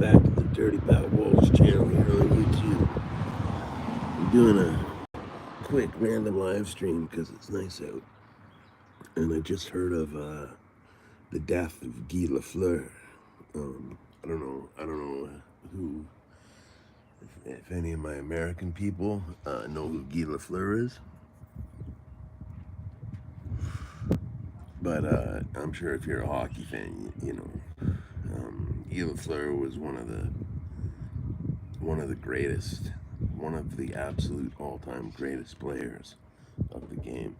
back to the Dirty Bat Wolves channel here on YouTube. I'm doing a quick random live stream because it's nice out. And I just heard of the death of Guy LaFleur. I don't know who, if any of my American people know who Guy LaFleur is. But I'm sure if you're a hockey fan, you know, Guy LaFleur was one of the greatest, one of the absolute all-time greatest players of the game.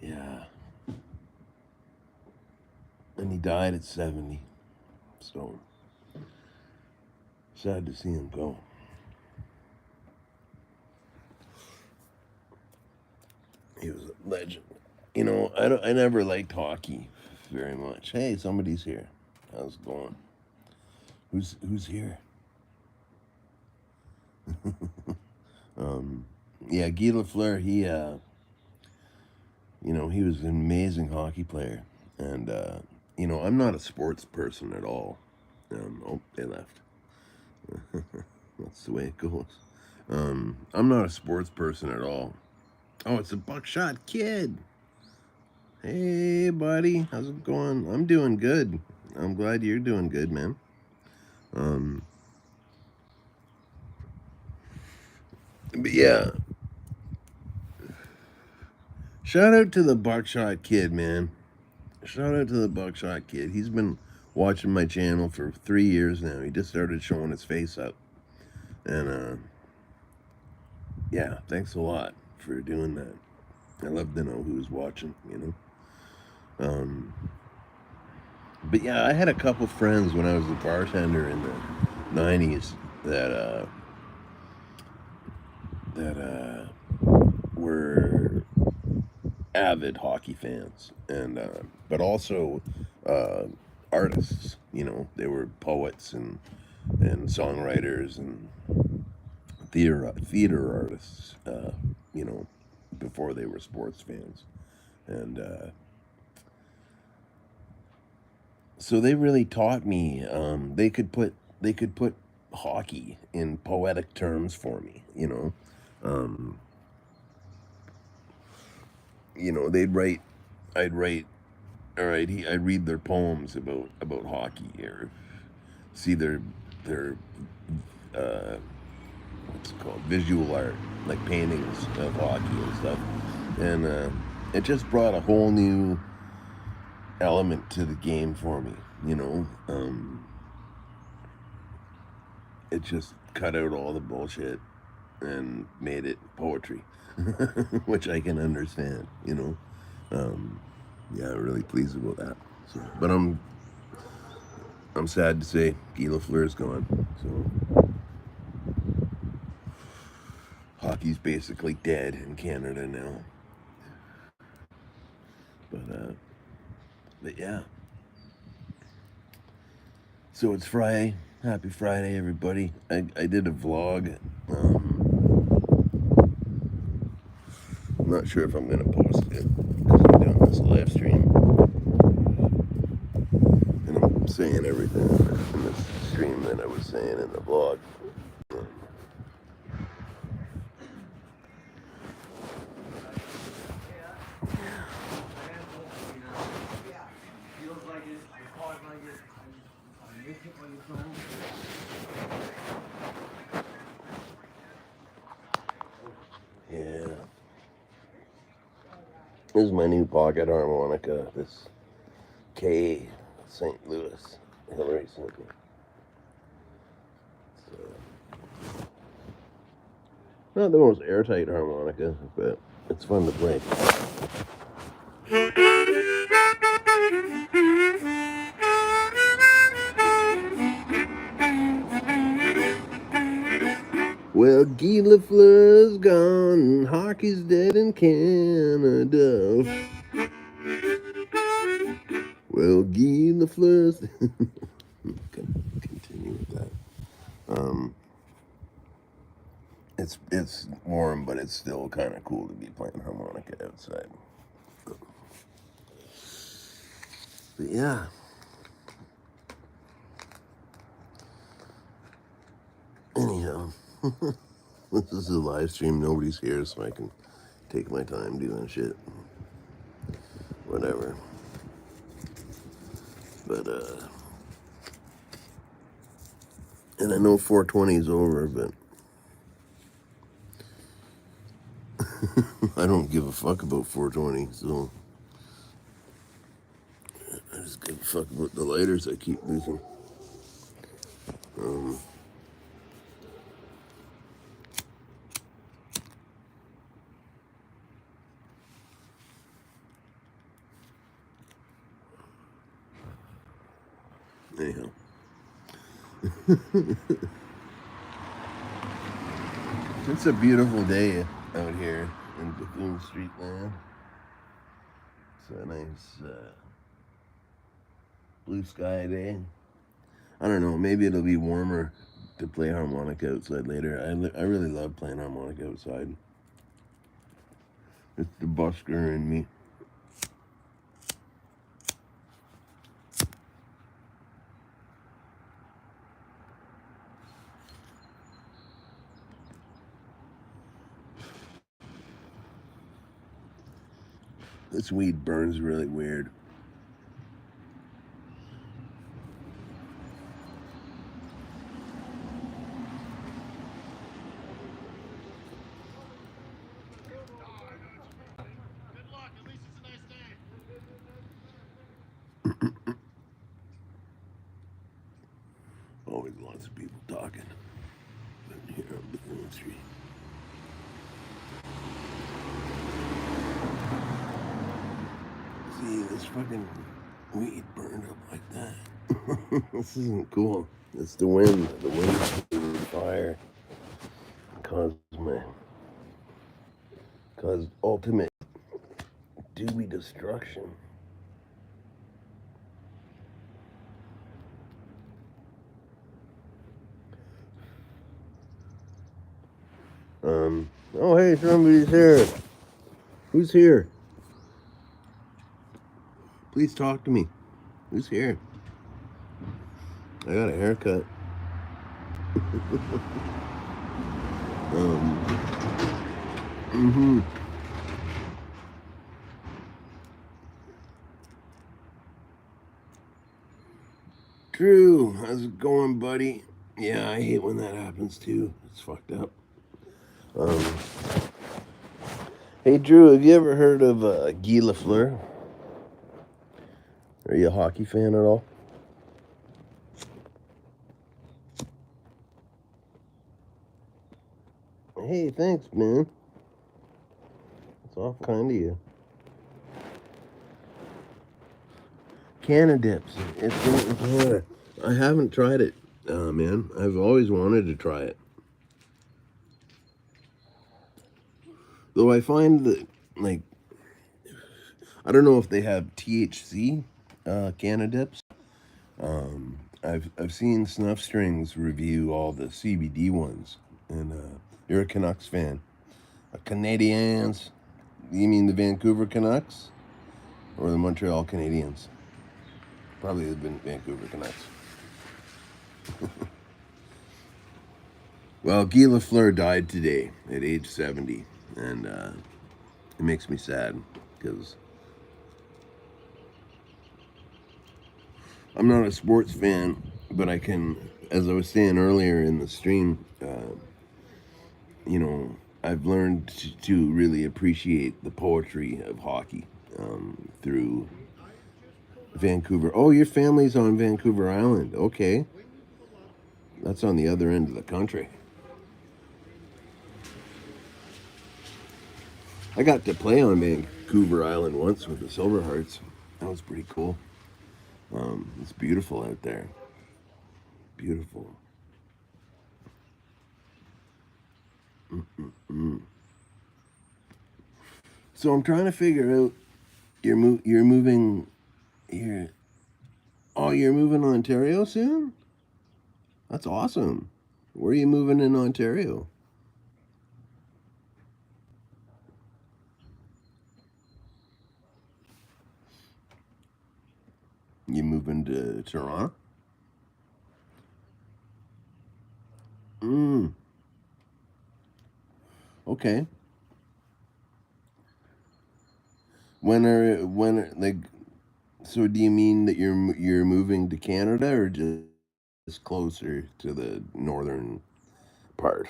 Yeah, and he died at 70, so sad to see him go. He was a legend. You know, I never liked hockey very much. Hey, somebody's here. How's it going? Who's here? Yeah, Guy LaFleur, he you know, he was an amazing hockey player. And you know, I'm not a sports person at all. Oh, they left. That's the way it goes. I'm not a sports person at all. Oh, it's a Buckshot Kid. Hey, buddy. How's it going? I'm doing good. I'm glad you're doing good, man. But yeah. Shout out to the Buckshot Kid, man. Shout out to the Buckshot Kid. He's been watching my channel for 3 years now. He just started showing his face up. And, yeah, thanks a lot for doing that. I love to know who's watching, you know. But yeah, I had a couple friends when I was a bartender in the 90s that were avid hockey fans, and but also artists. You know, they were poets and songwriters and theater artists. You know, before they were sports fans, and so they really taught me. They could put hockey in poetic terms for me. You know, they'd write. I'd write. All right, I'd read their poems about hockey, or see their what's it called, visual art, like paintings of hockey and stuff, and it just brought a whole new element to the game for me. You know, it just cut out all the bullshit and made it poetry, which I can understand. You know, yeah, I'm really pleased about that. So, but I'm sad to say Guy LaFleur's gone. So hockey's basically dead in Canada now. But yeah. So it's Friday. Happy Friday, everybody. I did a vlog. I'm not sure if I'm gonna post it because I'm doing this live stream, and I'm saying everything in this stream that I was saying in the vlog. Yeah. This is my new pocket harmonica. This K St. Louis Hillary sent me. So, not the most airtight harmonica, but it's fun to play. Well, Guy LaFleur's gone, hockey's dead in Canada. Well, Guy LaFleur's... Continue with that. It's warm, but it's still kind of cool to be playing harmonica outside. But yeah, This is a live stream. Nobody's here, so I can take my time doing shit. Whatever. But, and I know 420 is over, but I don't give a fuck about 420, so I just give a fuck about the lighters I keep losing. Anyhow. It's a beautiful day out here in Bethune Street land. It's a nice blue sky day. I don't know, maybe it'll be warmer to play harmonica outside later. I really love playing harmonica outside. It's the busker in me. This weed burns really weird. Always lots of people talking here on Bethune Street. See, this fucking weed burned up like that. This isn't cool. It's the wind. The wind fire caused ultimate doobie destruction. Oh hey, somebody's here. Who's here? Please talk to me. Who's here? I got a haircut. Mm-hmm. Drew, how's it going, buddy? Yeah, I hate when that happens too. It's fucked up. Hey, Drew, have you ever heard of Guy LaFleur? Are you a hockey fan at all? Hey, thanks, man. It's awful kind of you. Canadips. I haven't tried it, man. I've always wanted to try it. Though I find that, like, I don't know if they have THC Canadips. I've seen Snuff Strings review all the CBD ones, and you're a Canucks fan. Canadians? You mean the Vancouver Canucks or the Montreal Canadiens? Probably the Vancouver Canucks. Well, Guy LaFleur died today at age 70, and it makes me sad because I'm not a sports fan, but I can, as I was saying earlier in the stream, I've learned to really appreciate the poetry of hockey through Vancouver. Oh, your family's on Vancouver Island. Okay. That's on the other end of the country. I got to play on Vancouver Island once with the Silverhearts. That was pretty cool. It's beautiful out there. Beautiful. So I'm trying to figure out. You're moving here. Oh, you're moving to Ontario soon? That's awesome. Where are you moving in Ontario? You moving to Toronto? Okay. Like, so do you mean that you're moving to Canada or just closer to the northern part?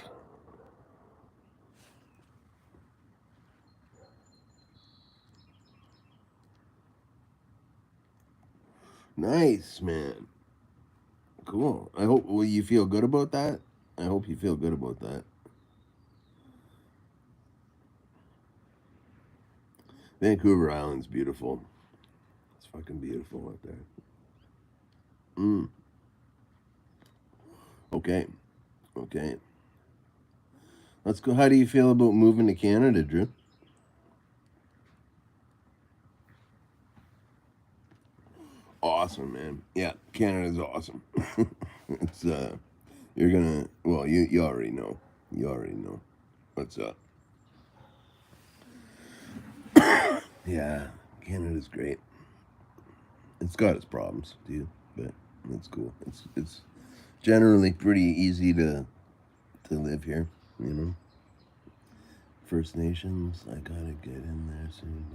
Nice, man. Cool. I hope will you feel good about that? I hope you feel good about that. Vancouver Island's beautiful. It's fucking beautiful out there. Mm. Okay. Okay. Let's go. How do you feel about moving to Canada, Drew? Awesome, man. Yeah, Canada's awesome. It's you're gonna well, you already know. You already know what's up. Yeah, Canada's great. It's got its problems, too, but it's cool. It's generally pretty easy to live here, you know. First Nations, I gotta get in there soon.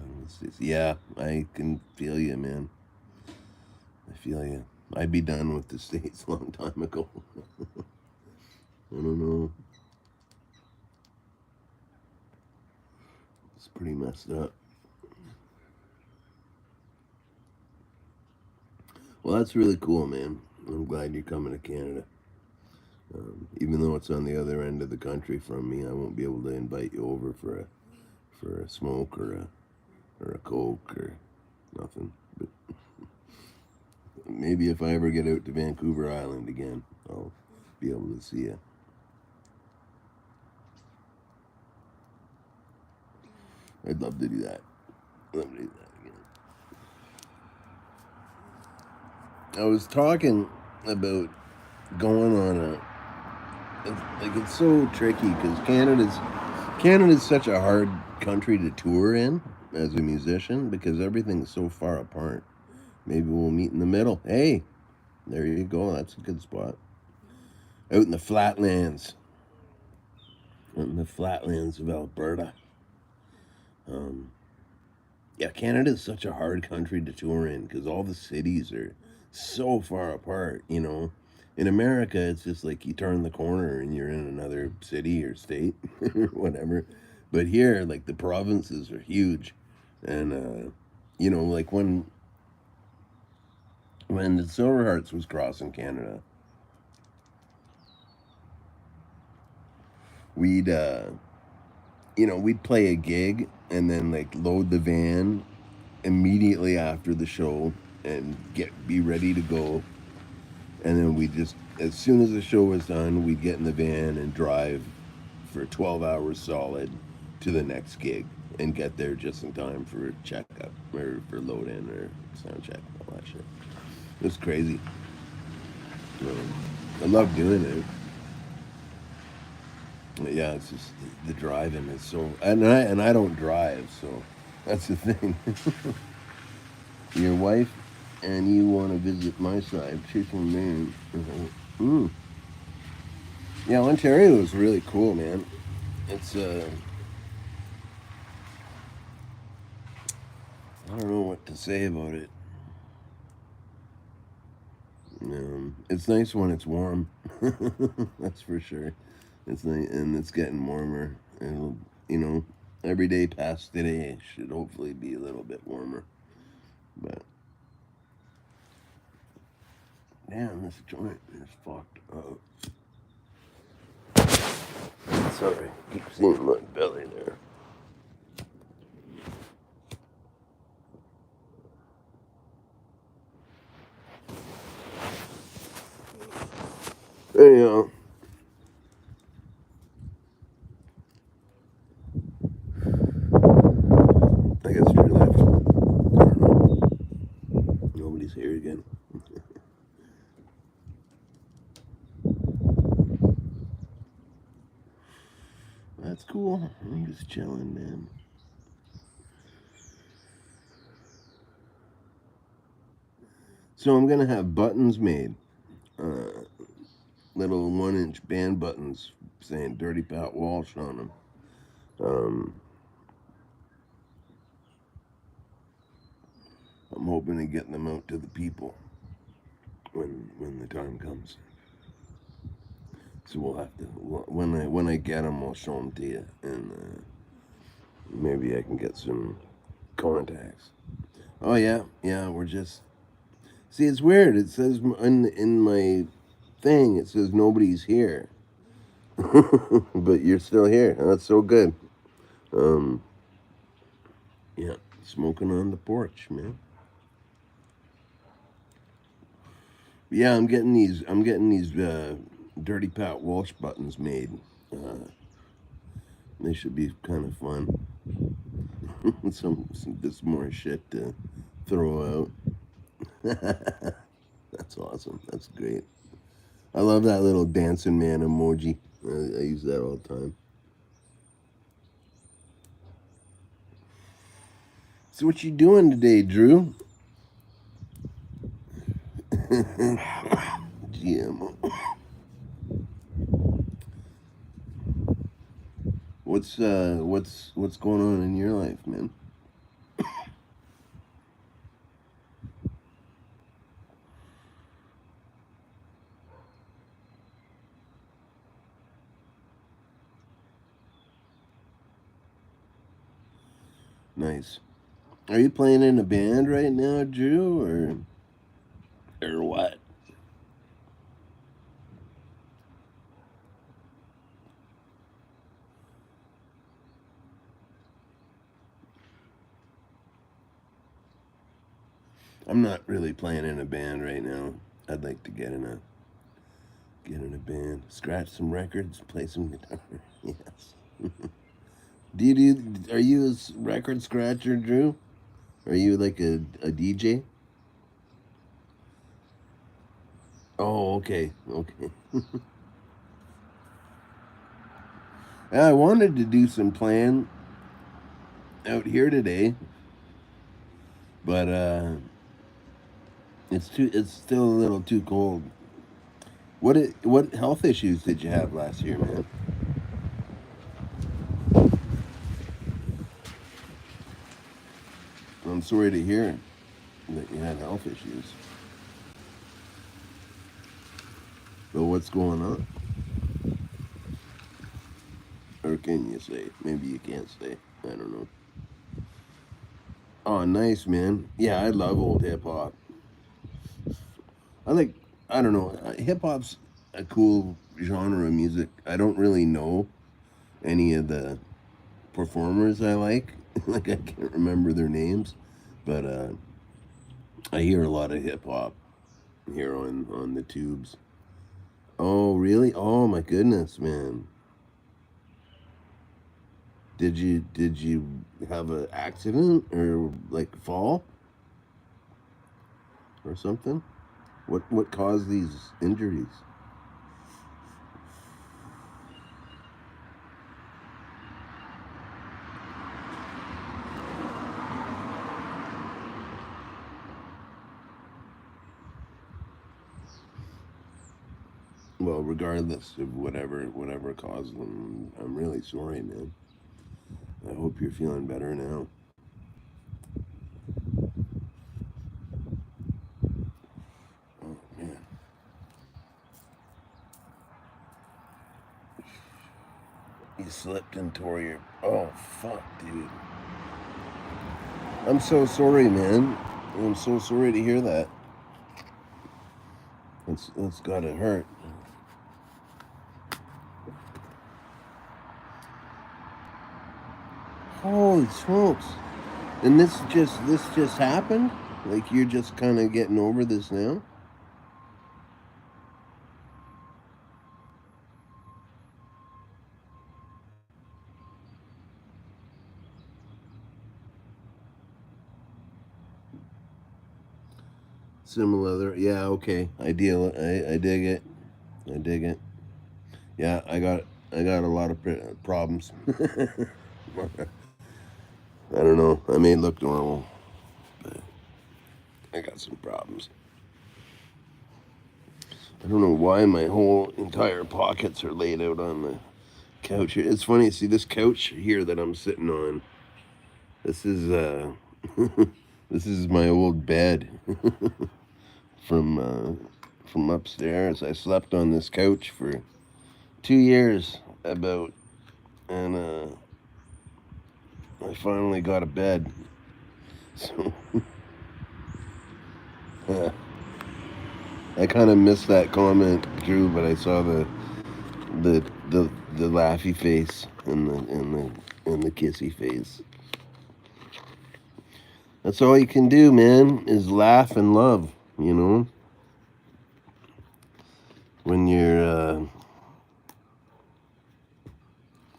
Yeah, I can feel you, man. I feel you. I'd be done with the States a long time ago. I don't know. It's pretty messed up. Well, that's really cool, man. I'm glad you're coming to Canada. Even though it's on the other end of the country from me, I won't be able to invite you over for a smoke or a coke or nothing. But maybe if I ever get out to Vancouver Island again, I'll be able to see you. I'd love to do that. Love to do that again. I was talking about going on it's so tricky because Canada's such a hard country to tour in as a musician because everything's so far apart. Maybe we'll meet in the middle. Hey, there you go. That's a good spot. Out in the flatlands. Out in the flatlands of Alberta. Um, yeah, Canada is such a hard country to tour in because all the cities are so far apart, you know. In America, it's just like you turn the corner and you're in another city or state or whatever. But here, like the provinces are huge. And, you know, like when the Silverhearts was crossing Canada, we'd, you know, we'd play a gig and then like load the van immediately after the show and be ready to go. And then we just, as soon as the show was done, we'd get in the van and drive for 12 hours solid to the next gig and get there just in time for checkup or for load in or sound check, all that shit. It was crazy. I love doing it. But yeah, it's just the driving is so, and I don't drive, so that's the thing. Your wife and you want to visit my side, she's from Maine. Mm. Yeah, Ontario is really cool, man. It's I don't know what to say about it. It's nice when it's warm. That's for sure. It's nice, and it's getting warmer. And you know, every day past today should hopefully be a little bit warmer. But damn, this joint is fucked up. Sorry, keep seeing my belly there. Anyhow, I guess Drew left. I don't know. Nobody's here again. That's cool. I'm just chilling, man. So I'm gonna have buttons made, little 1-inch band buttons saying "Dirty Pat Walsh" on them. Um, I'm hoping to get them out to the people when the time comes. So we'll have to when I get them, I'll show them to you, and maybe I can get some contacts. Oh yeah. We're just see. It's weird. It says in my thing. It says nobody's here, but you're still here. That's so good. Um, yeah, smoking on the porch, man. Yeah, I'm getting these Dirty Pat Walsh buttons made. Uh, they should be kind of fun. some just more shit to throw out. That's awesome. That's great. I love that little dancing man emoji. I use that all the time. So what you doing today, Drew? GM. What's going on in your life, man? Nice. Are you playing in a band right now, Drew, or what? I'm not really playing in a band right now. I'd like to get in a band, scratch some records, play some guitar. Yes. Are you a record scratcher, Drew? Are you like a DJ? Oh, okay, okay. I wanted to do some playing out here today, but it's still a little too cold. What health issues did you have last year, man? I'm sorry to hear that you had health issues. But what's going on? Or can you say? Maybe you can't say. I don't know. Oh, nice, man. Yeah, I love old hip hop. I like, I don't know, hip hop's a cool genre of music. I don't really know any of the performers I like. Like, I can't remember their names, but I hear a lot of hip hop here on the tubes. Oh, really? Oh my goodness, man. Did you have an accident or like fall or something? What caused these injuries? Well, regardless of whatever caused them, I'm really sorry, man. I hope you're feeling better now. Oh man, you slipped and tore your. Oh fuck, dude. I'm so sorry, man. I'm so sorry to hear that. That's gotta hurt. Holy smokes! And this just happened. Like you're just kind of getting over this now. Similar, yeah, okay. I dig it. I dig it. Yeah, I got a lot of problems. I don't know. I may look normal, but I got some problems. I don't know why my whole entire pockets are laid out on the couch. It's funny. See this couch here that I'm sitting on. This is this is my old bed from from upstairs. I slept on this couch for 2 years about, and I finally got a bed. So I kind of missed that comment, Drew, but I saw the the laughy face and the kissy face. That's all you can do, man, is laugh and love. You know, when you're,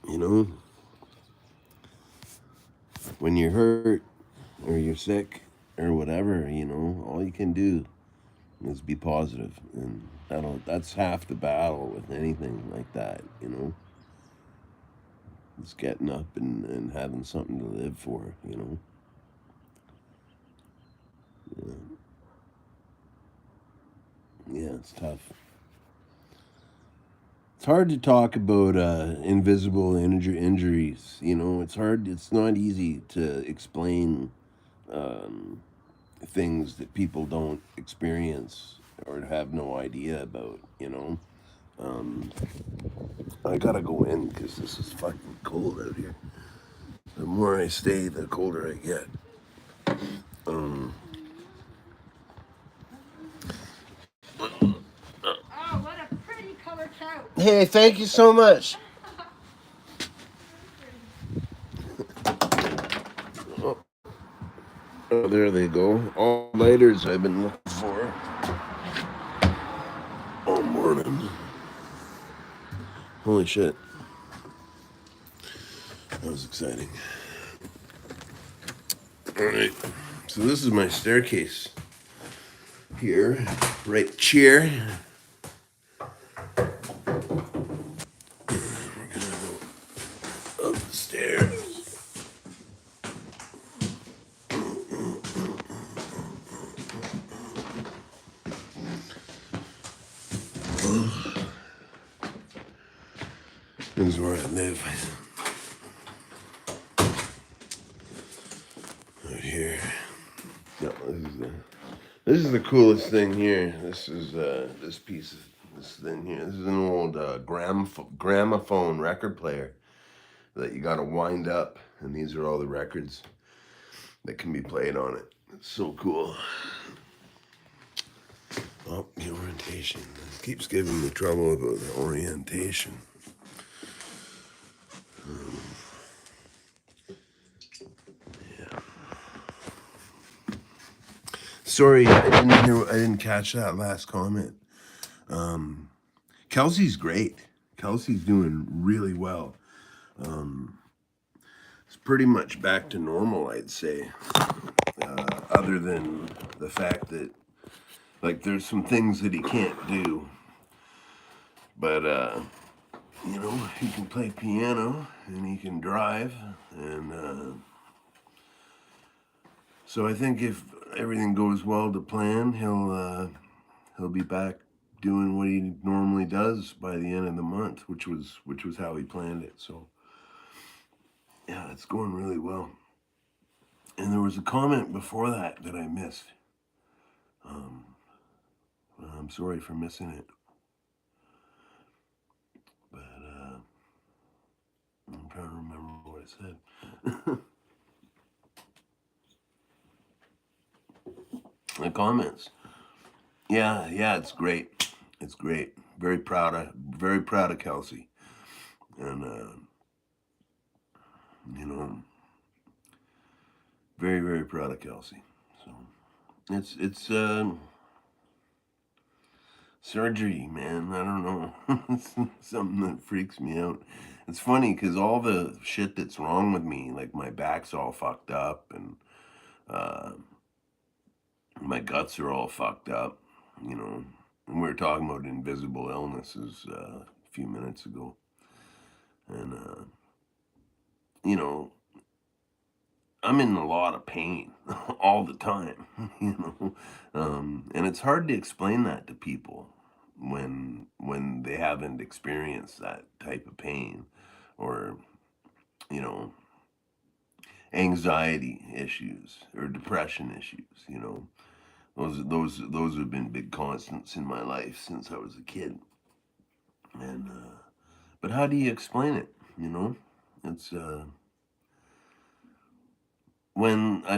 you know, when you're hurt or you're sick or whatever, you know, all you can do is be positive, and that's half the battle with anything like that. You know, it's getting up and having something to live for. You know. Yeah, yeah, it's tough. It's hard to talk about invisible injuries. You know, it's hard. It's not easy to explain um, things that people don't experience or have no idea about. You know, um, I gotta go in because this is fucking cold out here. The more I stay, the colder I get. Um, Oh, what a pretty color couch. hey, thank you so much. Oh, oh, there they go. All lighters I've been looking for all morning. Holy shit. That was exciting. All right. So this is my staircase here, right here. We're gonna go up the stairs. This is where I live. Right here. No, this is the coolest thing here. This is this piece of this thing here. This is an old gramophone record player that you got to wind up, and these are all the records that can be played on it. It's so cool. Oh, the orientation. It keeps giving me trouble about the orientation. Yeah. Sorry, I didn't catch that last comment. Kelsey's great. Kelsey's doing really well. It's pretty much back to normal, I'd say. Other than the fact that, like, there's some things that he can't do, but you know, he can play piano and he can drive, and so I think if everything goes well to plan, he'll be back doing what he normally does by the end of the month, which was how he planned it. So yeah, it's going really well. And there was a comment before that that I missed. Um, I'm sorry for missing it, but I'm trying to remember what I said. The comments. Yeah, yeah, it's great. It's great. Very proud of Kelsey, and you know, very proud of Kelsey. So it's surgery, man. I don't know. It's something that freaks me out. It's funny because all the shit that's wrong with me, like my back's all fucked up, and uh, my guts are all fucked up. You know, and we were talking about invisible illnesses a few minutes ago, and you know, I'm in a lot of pain all the time, you know, and it's hard to explain that to people when they haven't experienced that type of pain. or you know, anxiety issues or depression issues. Those have been big constants in my life since I was a kid. And but how do you explain it? It's when I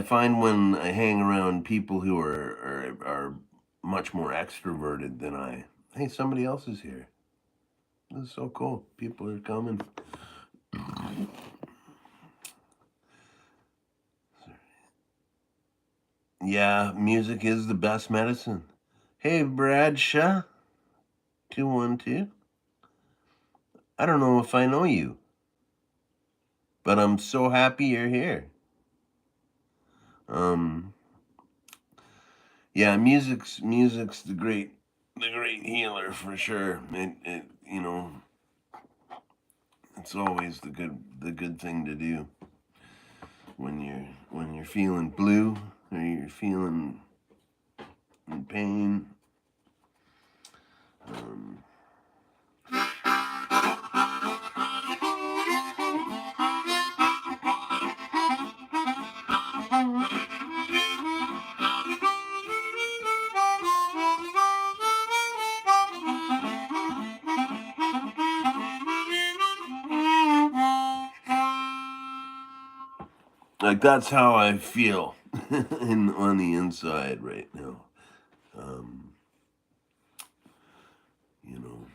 hang around people who are much more extroverted than I. Hey, somebody else is here. This is so cool. People are coming. Yeah, music is the best medicine. Hey, Bradshaw, 212. I don't know if I know you, but I'm so happy you're here. Um, yeah, music's the great healer for sure. It's always the good thing to do when you're feeling blue or you're feeling in pain. Um, like that's how I feel on the inside right now. Um, you know,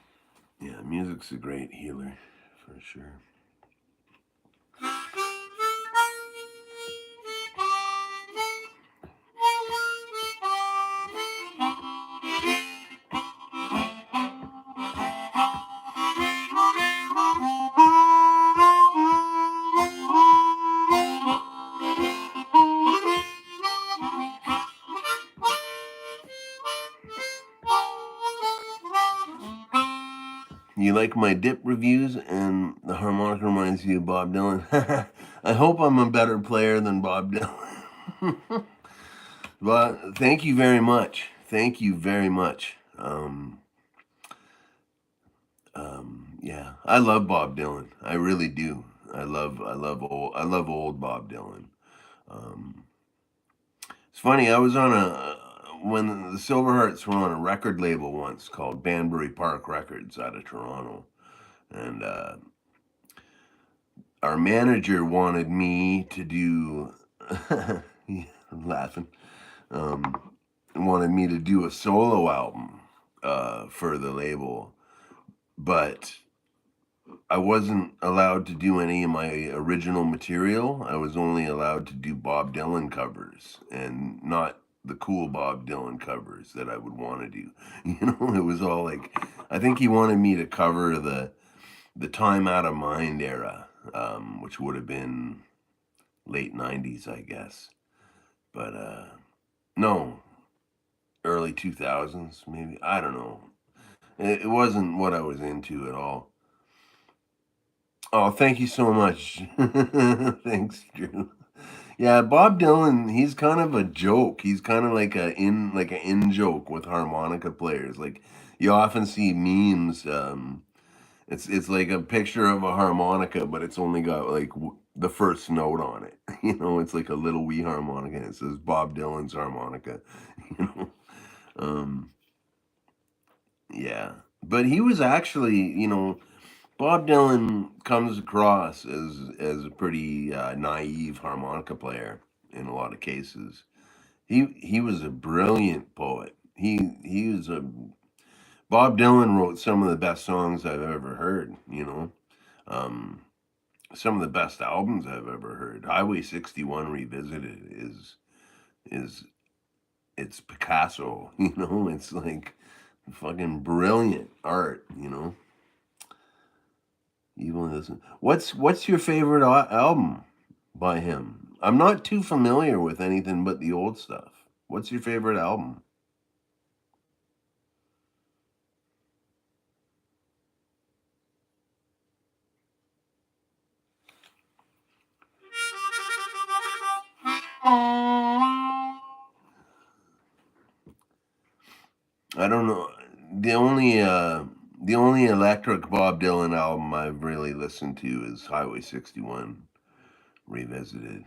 yeah, music's a great healer for sure. You like my dip reviews, and the harmonica reminds you of Bob Dylan. I hope I'm a better player than Bob Dylan. But thank you very much. Thank you very much. Yeah, I love Bob Dylan. I really do. I love old Bob Dylan. Um, it's funny. I was on when the Silverhearts were on a record label once called Banbury Park Records out of Toronto, and our manager wanted me to do. Yeah, I'm laughing. Um, wanted me to do a solo album for the label, but I wasn't allowed to do any of my original material. I was only allowed to do Bob Dylan covers and not the cool Bob Dylan covers that I would want to do. It was all like I think he wanted me to cover the Time Out of Mind era, which would have been late '90s, I guess. But no, early 2000s, maybe. I don't know. It wasn't what I was into at all. Oh, thank you so much. Thanks, Drew. Yeah, Bob Dylan, he's kind of a joke. He's kind of like an in joke with harmonica players. Like you often see memes. It's like a picture of a harmonica, but it's only got like the first note on it. It's like a little wee harmonica, and it says Bob Dylan's harmonica. You know, um, yeah. But he was actually, Bob Dylan comes across as a pretty naive harmonica player in a lot of cases. He was a brilliant poet. He was a Bob Dylan wrote some of the best songs I've ever heard. Um, some of the best albums I've ever heard. Highway 61 Revisited is it's Picasso. It's like fucking brilliant art. Even listen. What's your favorite album by him? I'm not too familiar with anything but the old stuff. What's your favorite album? I don't know. The only The only electric Bob Dylan album I've really listened to is Highway 61 Revisited.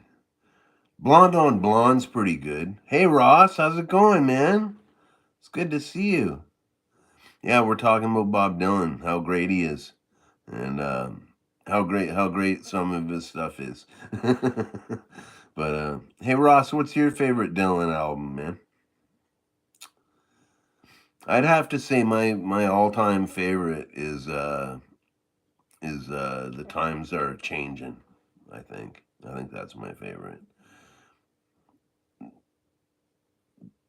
Blonde on Blonde's pretty good. Hey Ross, how's it going, man? It's good to see you. Yeah, we're talking about Bob Dylan, how great he is, and how great some of his stuff is. But hey Ross, what's your favorite Dylan album, man? I'd have to say my all time favorite is The Times Are Changing. I think that's my favorite.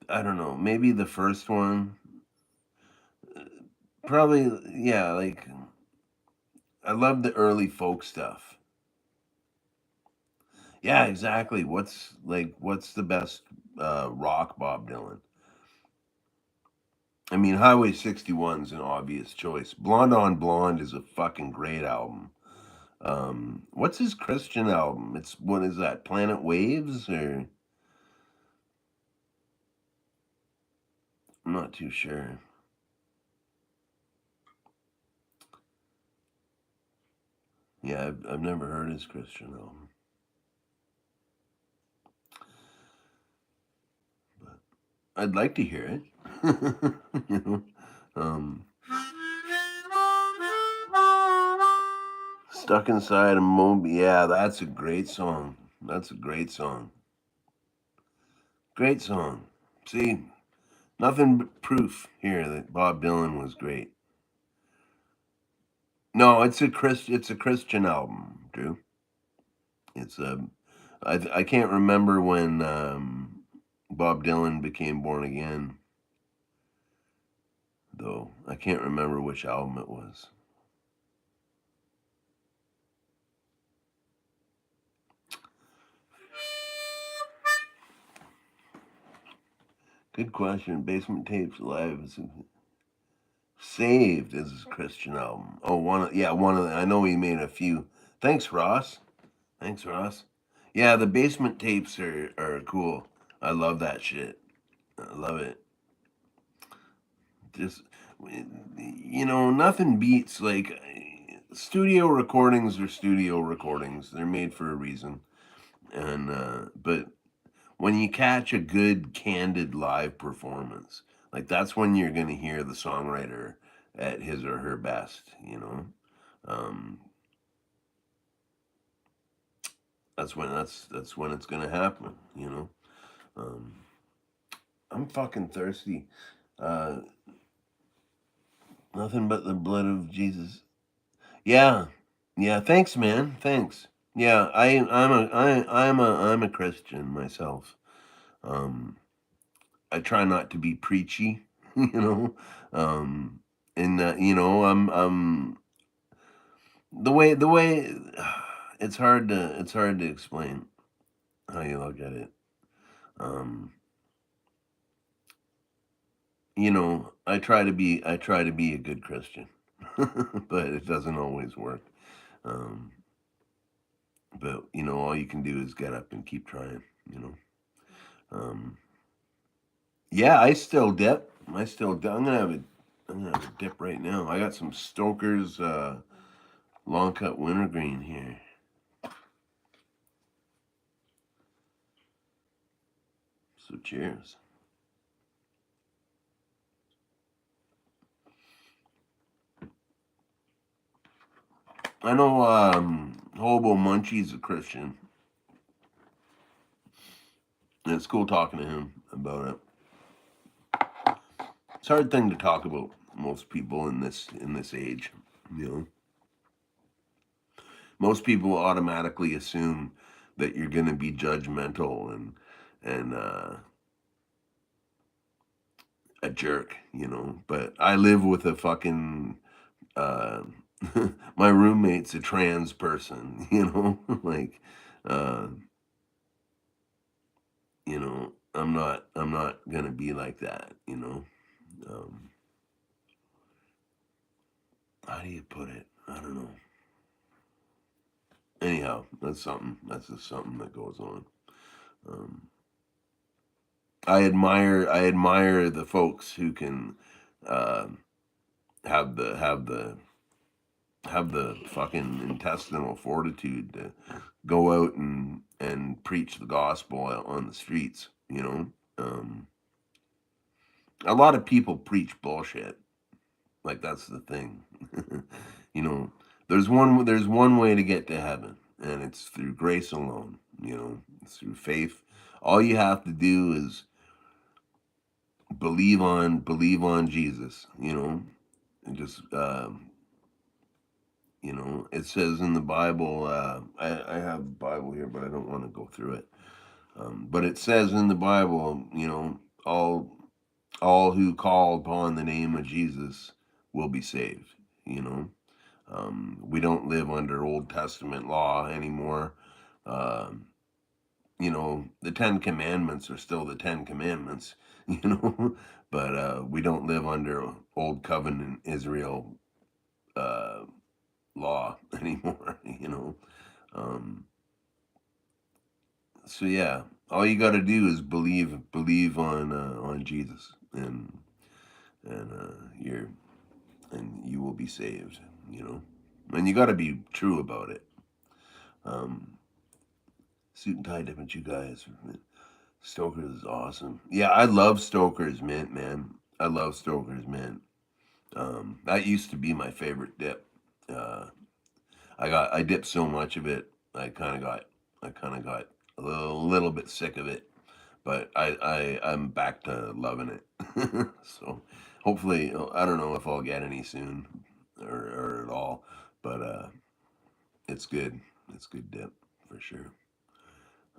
I don't know, maybe the first one. Probably, yeah. Like I love the early folk stuff. Yeah, exactly. What's the best rock Bob Dylan? I mean, Highway 61's an obvious choice. Blonde on Blonde is a fucking great album. What's his Christian album? It's what is that? Planet Waves or I'm not too sure. Yeah, I've never heard his Christian album, but I'd like to hear it. you know, um, Stuck Inside a Moby. Yeah, that's a great song. That's a great song. Great song. See, nothing but proof here that Bob Dylan was great. No, it's a Christian album, Drew. It's a I can't remember when Bob Dylan became born again, though. I can't remember which album it was. Good question. Basement Tapes Live is Saved is his Christian album. Oh, one of the, I know he made a few. Thanks, Ross. Thanks, Ross. Yeah, the Basement Tapes are cool. I love that shit. I love it. Just nothing beats like studio recordings are studio recordings. They're made for a reason. And but when you catch a good candid live performance, like that's when you're going to hear the songwriter at his or her best. um, that's when it's going to happen. um, I'm fucking thirsty. uh, Nothing but the blood of Jesus. Yeah, yeah, thanks man, thanks. Yeah, I'm a Christian myself. um, I try not to be preachy, you know. Um, and I'm the way it's hard to explain how you look at it. Um, I try to be a good Christian, but it doesn't always work. Um, but all you can do is get up and keep trying. You know. Yeah, I still dip. I'm gonna have a dip right now. I got some Stoker's long cut wintergreen here. So cheers. I know Hobo Munchie's a Christian. And it's cool talking to him about it. It's a hard thing to talk about most people in this age. You know, most people automatically assume that you're going to be judgmental and a jerk. But I live with a fucking uh, my roommate's a trans person. Like uh, I'm not gonna be like that. Um, how do you put it? I don't know. Anyhow, that's just something that goes on. um, I admire the folks who can uh, have the fucking intestinal fortitude to go out and preach the gospel on the streets. A lot of people preach bullshit. Like that's the thing. you know, there's one way to get to heaven, and it's through grace alone. It's through faith. All you have to do is believe on Jesus. And just it says in the Bible. I have the Bible here, but I don't want to go through it. But it says in the Bible, all who call upon the name of Jesus will be saved. You know, we don't live under Old Testament law anymore. Um, the Ten Commandments are still the Ten Commandments. You know, but we don't live under Old Covenant Israel uh, law anymore. Um, so yeah, all you got to do is believe on Jesus, and you're and you will be saved. You know, and you got to be true about it. Um, Suit and tie different, you guys. Stoker's is awesome. Yeah, I love Stoker's mint, man. I love Stoker's mint. That used to be my favorite dip. Uh, I dipped so much of it. I kind of got a little bit sick of it, but I'm back to loving it. So hopefully, I don't know if I'll get any soon or at all, but it's good. It's good dip for sure.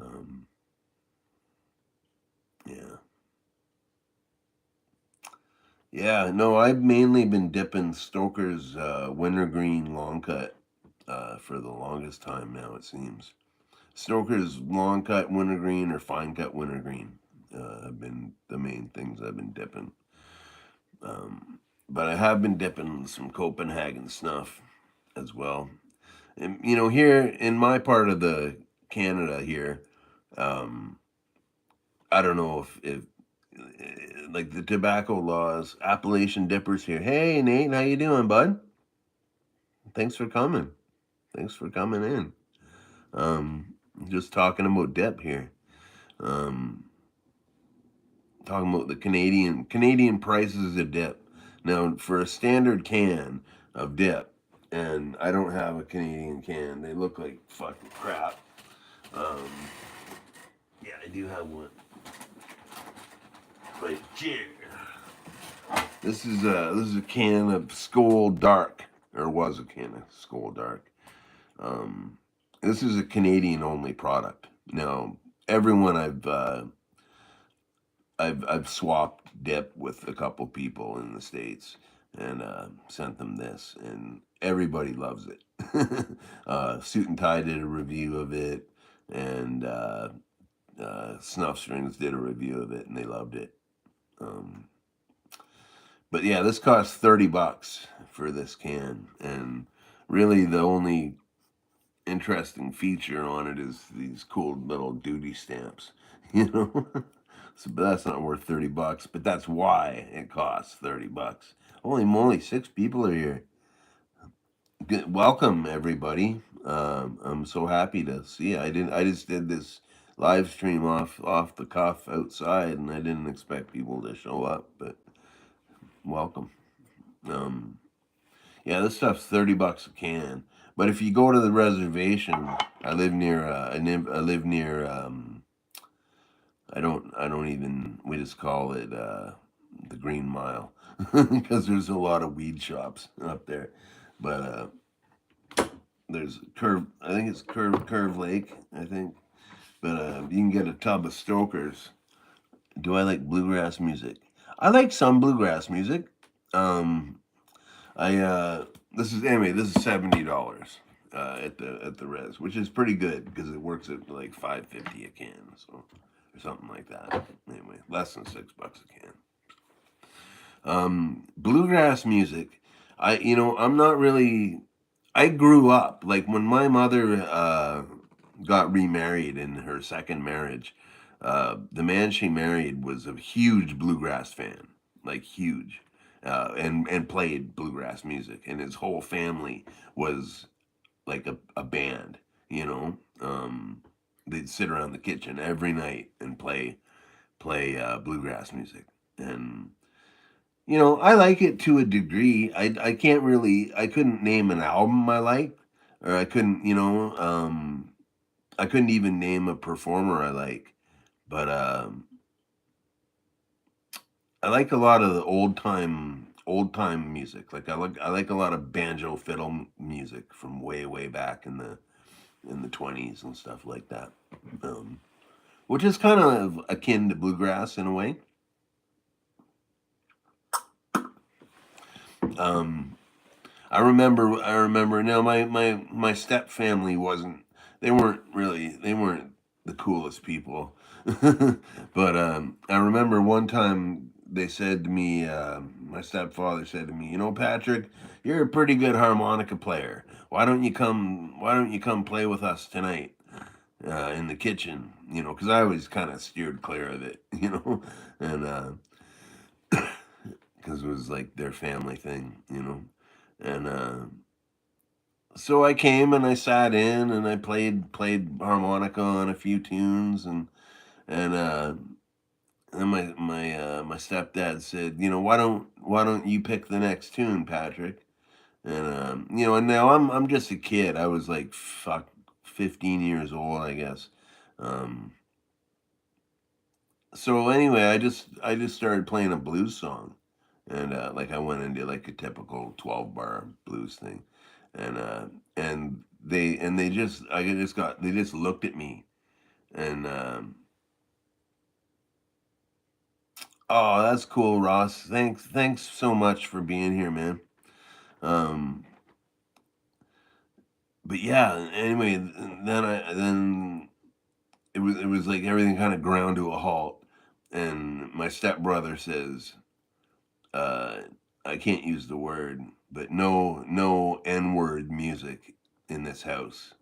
Um, yeah, yeah. No, I've mainly been dipping Stoker's wintergreen long cut for the longest time now. It seems Stoker's long cut wintergreen or fine cut wintergreen have been the main things I've been dipping. Um, but I have been dipping some Copenhagen snuff as well. And here in my part of the Canada here, um, I don't know if like the tobacco laws, Appalachian dippers here. Hey Nate, how you doing, bud? Thanks for coming. Thanks for coming in. Um, just talking about dip here. Um, talking about the Canadian prices of dip. Now, for a standard can of dip, and I don't have a Canadian can. They look like fucking crap. Um, yeah, I do have one right here. This is a can of Skoal Dark, or was a can of Skoal Dark. Um, this is a Canadian only product. Now, everyone I've swapped dip with a couple people in the States and sent them this, and everybody loves it. Suit and Tie did a review of it, and Snuff Strings did a review of it, and they loved it. Um, but yeah, this costs $30 for this can, and really the only interesting feature on it is these cool little duty stamps, you know. But that's not worth $30. But that's why it costs $30. Holy moly, 6 people are here. Welcome everybody. I'm so happy to see you. I just did this live stream off the cuff outside, and I didn't expect people to show up. But welcome. Um, yeah, this stuff's $30 a can. But if you go to the reservation, I live near. I live near. I don't even. We just call it the Green Mile because there's a lot of weed shops up there. But there's Curve. I think it's Curve Lake. I think. But you can get a tub of Stoker's. Do I like bluegrass music? I like some bluegrass music. Um, I This is $70 at the res, which is pretty good because it works at like $5.50 a can, so or something like that. Anyway, less than $6 a can. Bluegrass music. I'm not really. I grew up like when my mother got remarried in her second marriage. The man she married was a huge bluegrass fan, like huge. and played bluegrass music, and his whole family was like a band. You know, they'd sit around the kitchen every night and play bluegrass music, and I like it to a degree. I can't really, I couldn't name an album I like, or I couldn't even name a performer I like, but I like a lot of the old time music. Like I like a lot of banjo fiddle music from way back in the 20s and stuff like that. Um, which is kind of akin to bluegrass in a way. Um, I remember now my step family wasn't they weren't the coolest people. But I remember one time they said to me, my stepfather said to me, Patrick, you're a pretty good harmonica player. Why don't you come play with us tonight in the kitchen? Because I always kind of steered clear of it, and because it was like their family thing. And so I came and I sat in and I played harmonica on a few tunes, and my stepdad said, why don't you pick the next tune, Patrick? And now I'm just a kid. I was like 15 years old, I guess. Um, so anyway, I just started playing a blues song, and like I went into like a typical 12 bar blues thing, and they just looked at me, and oh, that's cool, Ross. Thanks so much for being here, man. Um, but yeah, anyway, then it was like everything kind of ground to a halt, and my stepbrother says, uh, I can't use the word, but no N-word music in this house.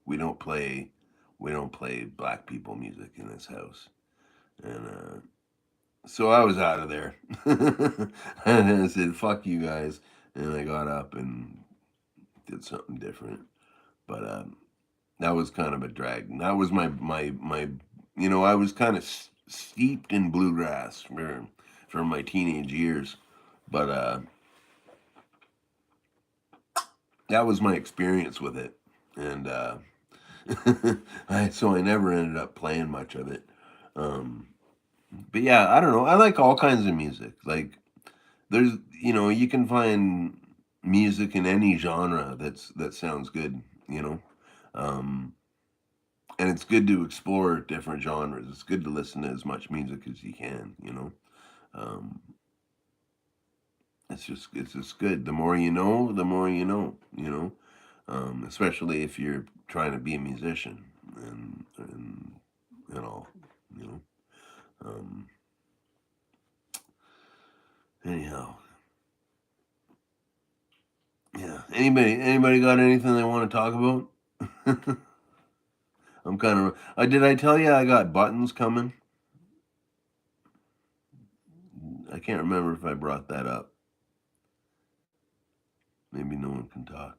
We don't play we don't play black people music in this house. And so I was out of there. And I said, fuck you guys. And I got up and did something different. But that was kind of a drag. And that was I was kind of steeped in bluegrass for my teenage years. But that was my experience with it. And so I never ended up playing much of it. Um, but yeah, I don't know. I like all kinds of music. Like you can find music in any genre that sounds good. You know, um, and it's good to explore different genres. It's good to listen to as much music as you can. Um, it's just good. The more you know, the more you know. Especially if you're trying to be a musician and all. You know. Um, anyhow, yeah. Anybody got anything they want to talk about? I'm kind of. Did I tell you I got buttons coming? I can't remember if I brought that up. Maybe no one can talk.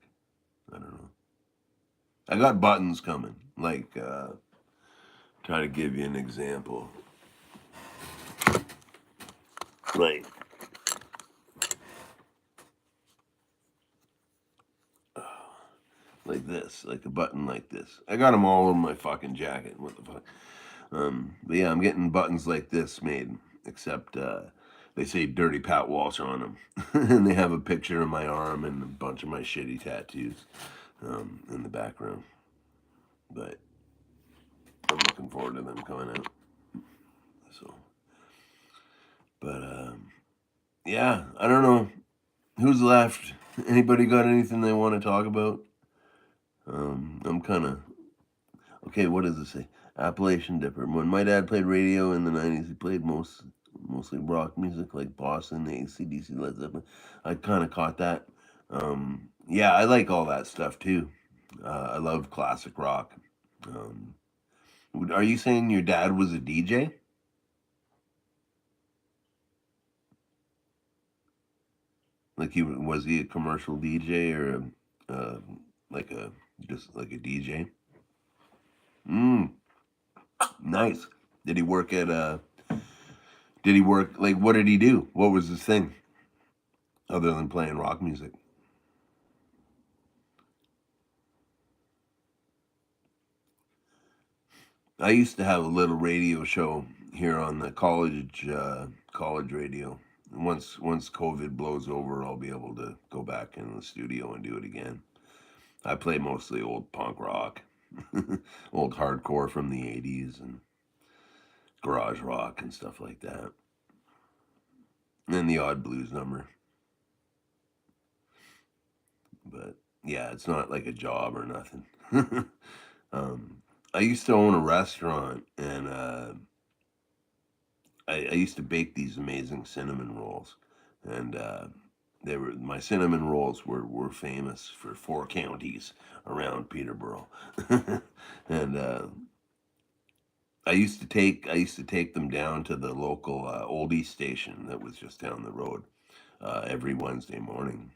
I don't know. I got buttons coming. Like, try to give you an example. Like, like this, like a button like this. I got them all over my fucking jacket. What the fuck? But yeah, I'm getting buttons like this made, except they say "Dirty Pat Walsh" on them, and they have a picture of my arm and a bunch of my shitty tattoos in the background. But I'm looking forward to them coming out. So, but yeah, I don't know who's left. Anybody got anything they want to talk about? I'm kind of okay. What does it say? Appalachian Dipper. When my dad played radio in the '90s, he played mostly rock music like Boston, AC/DC, Led Zeppelin. I kind of caught that. Yeah, I like all that stuff too. I love classic rock. Um, are you saying your dad was a DJ? Like was he a commercial DJ or uh, like a just like a DJ? Mm, nice. Did he work at Did he work like what did he do? What was his thing other than playing rock music? I used to have a little radio show here on the college radio. Once COVID blows over, I'll be able to go back in the studio and do it again. I play mostly old punk rock, old hardcore from the '80s, and garage rock and stuff like that, and the odd blues number. But yeah, it's not like a job or nothing. um, I used to own a restaurant, and I used to bake these amazing cinnamon rolls, and they were my cinnamon rolls were famous for 4 counties around Peterborough, and I used to take them down to the local oldie station that was just down the road every Wednesday morning.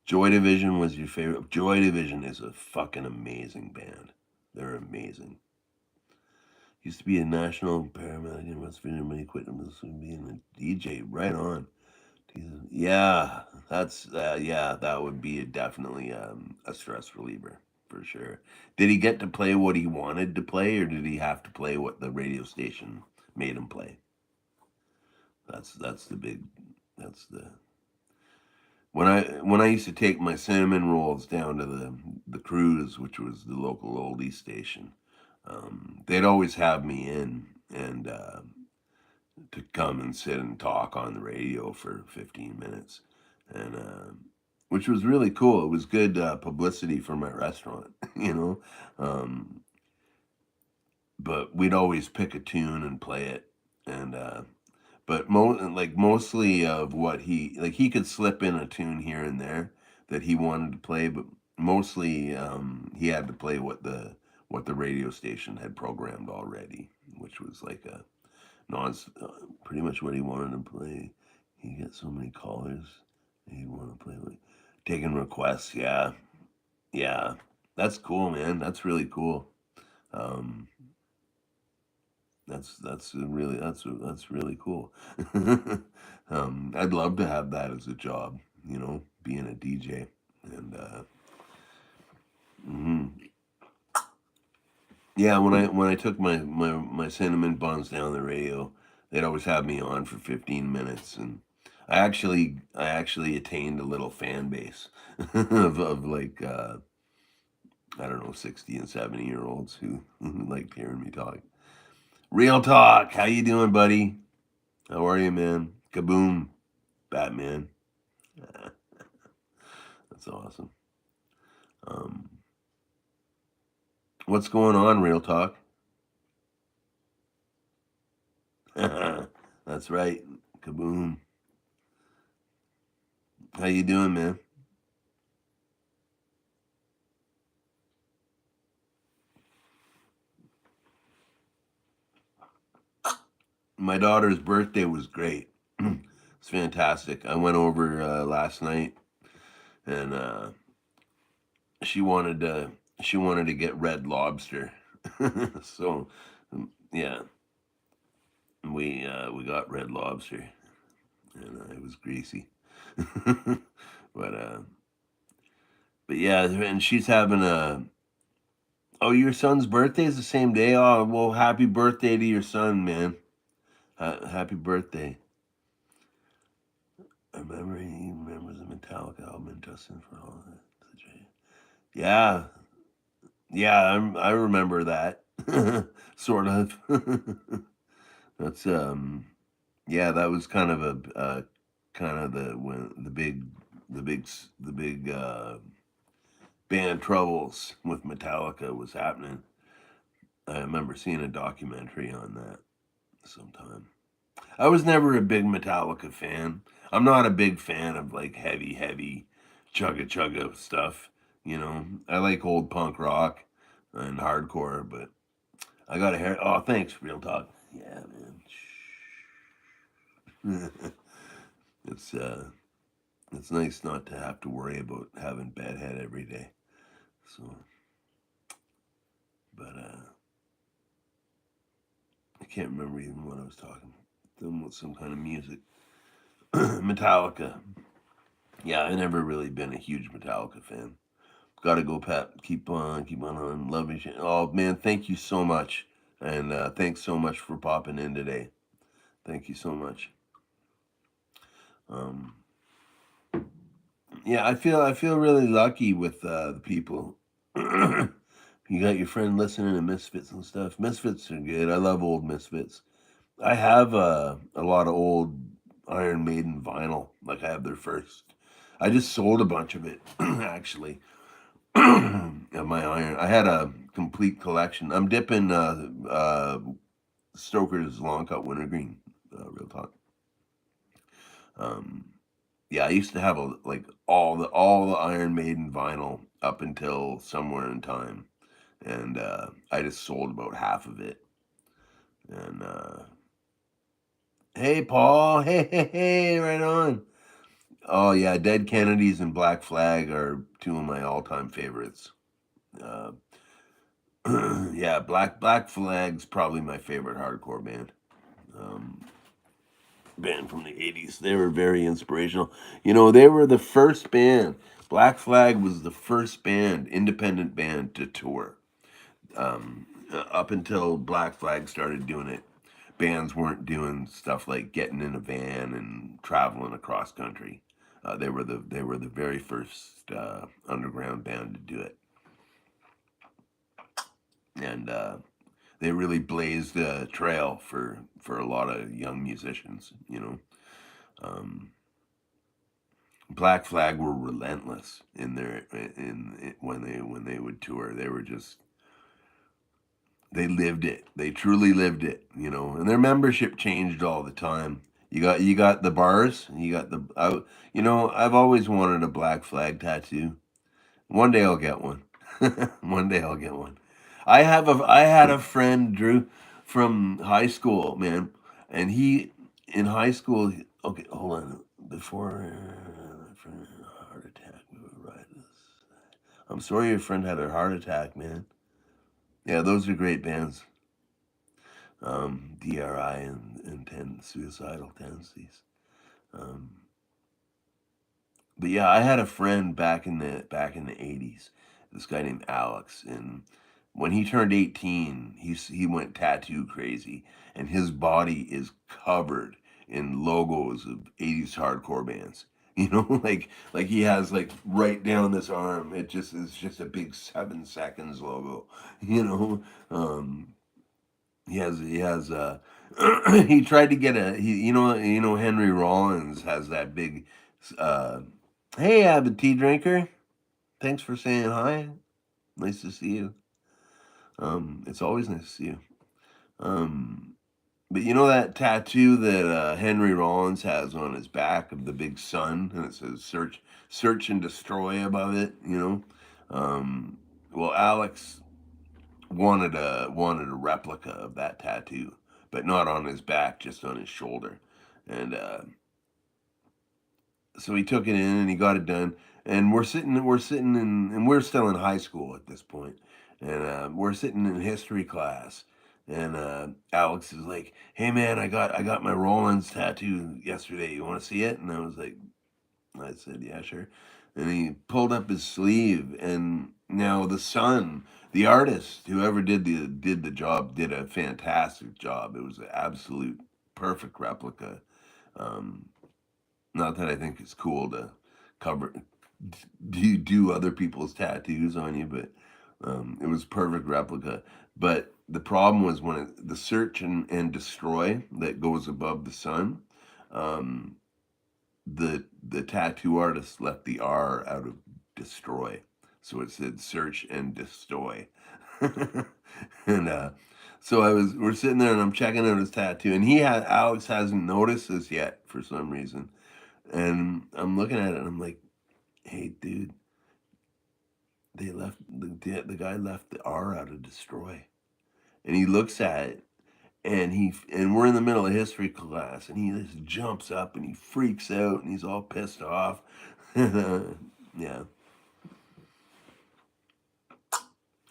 Joy Division was your favorite. Joy Division is a fucking amazing band. They're amazing. Used to be a national paramedic in West Virginia, but he quit being a DJ. Right on. Yeah, yeah, that would be definitely a stress reliever for sure. Did he get to play what he wanted to play, or did he have to play what the radio station made him play? That's the big. That's the when I used to take my cinnamon rolls down to the cruise, which was the local oldie station. They'd always have me in and to come and sit and talk on the radio for 15 minutes, and which was really cool. It was good publicity for my restaurant, you know. Um, but we'd always pick a tune and play it, and but mostly of what he could slip in a tune here and there that he wanted to play, but mostly he had to play what the radio station had programmed already, which was like a non pretty much what he wanted to play. He get so many callers. He'd want to play like taking requests. Yeah, yeah, that's cool, man. That's really cool. Um, that's really cool. I'd love to have that as a job. You know, being a DJ and mhm. Yeah, when I took my cinnamon buns down the radio, they'd always have me on for 15 minutes, and I actually attained a little fan base of like I don't know 60 and 70 year olds who liked hearing me talk. Real talk, how you doing, buddy? How are you, man? Kaboom, Batman. That's awesome. Um, what's going on, Real Talk? That's right, Kaboom. How you doing, man? My daughter's birthday was great. It's fantastic. I went over last night, and she wanted to she wanted to get Red Lobster. So yeah, we got Red Lobster, and it was greasy. but but yeah, and she's having a. Oh, your son's birthday is the same day. Oh well, happy birthday to your son, man. Happy birthday. I remember he remembers the Metallica album and Justin for all that. Yeah, yeah, I remember that. Sort of. That's yeah, that was kind of a kind of the when the big band troubles with Metallica was happening. I remember seeing a documentary on that sometime. I was never a big Metallica fan. I'm not a big fan of like heavy chugga chugga stuff. You know, I like old punk rock and hardcore, but I got a hair. Oh, thanks, Real Talk. Yeah, man. It's It's nice not to have to worry about having bad head every day. So, but I can't remember even what I was talking. Some kind of music. Metallica. Yeah, I never really been a huge Metallica fan. Gotta go, Pat. Keep on. Love you. Oh man, thank you so much, and thanks so much for popping in today. Thank you so much. Um, yeah, I feel really lucky with the people. You got your friend listening to Misfits and stuff. Misfits are good. I love old Misfits. I have a lot of old Iron Maiden vinyl. Like I have their first. I just sold a bunch of it actually. Of my iron. I had a complete collection. I'm dipping Stoker's Long Cut Wintergreen. Real talk. Um, yeah, I used to have like all the Iron Maiden vinyl up until somewhere in time, and I just sold about half of it. And hey, Paul, hey, right on. Oh yeah, Dead Kennedys and Black Flag are two of my all-time favorites. Uh, yeah, Black Flag's probably my favorite hardcore band. Um, Band from the '80s. They were very inspirational. You know, they were the first band. Black Flag was the first band, independent band, to tour. Up until Black Flag started doing it, bands weren't doing stuff like getting in a van and traveling across country. They were the very first underground band to do it, and they really blazed a trail for a lot of young musicians. Black Flag were relentless in their in when they would tour. They were just they lived it. They truly lived it. And their membership changed all the time. You got the bars. You got I've always wanted a Black Flag tattoo. One day I'll get one. One day I'll get one. I had a friend, Drew, from high school, man, and he in high school. Okay, hold on. Before heart attack, we would ride this. I'm sorry your friend had a heart attack, man. Yeah, those are great bands. DRI and suicidal tendencies. Um, But yeah, I had a friend back in the '80s. This guy named Alex, and when he turned 18, he went tattoo crazy, and his body is covered in logos of '80s hardcore bands. Like he has like right down this arm. It's just a big 7 seconds logo. You know, um, he has he tried to get Henry Rollins has that big uh hey, avid tea drinker, thanks for saying hi. Nice to see you. It's always nice to see you. um but you know that tattoo that Henry Rollins has on his back of the big sun, and it says search and destroy above it. Well, Alex wanted a replica of that tattoo, but not on his back, just on his shoulder. And so he took it in and he got it done. And we're sitting and we're still in high school at this point, and we're sitting in history class. And Alex is like, "Hey man, I got my Rollins tattoo yesterday. You want to see it?" And I said, "Yeah, sure." And he pulled up his sleeve, and now the son, the artist, whoever did the job, did a fantastic job. It was an absolute perfect replica. Um, Not that I think it's cool to cover do other people's tattoos on you, but it was perfect replica. But the problem was when the search and destroy that goes above the sun. Um, the tattoo artist left the R out of destroy, so it said search and destroy. And so we're sitting there and I'm checking out his tattoo, and Alex hasn't noticed this yet for some reason, and I'm looking at it and I'm like, hey dude, the guy left the R out of destroy, and he looks at it and we're in the middle of history class, and he just jumps up and he freaks out and he's all pissed off. Yeah,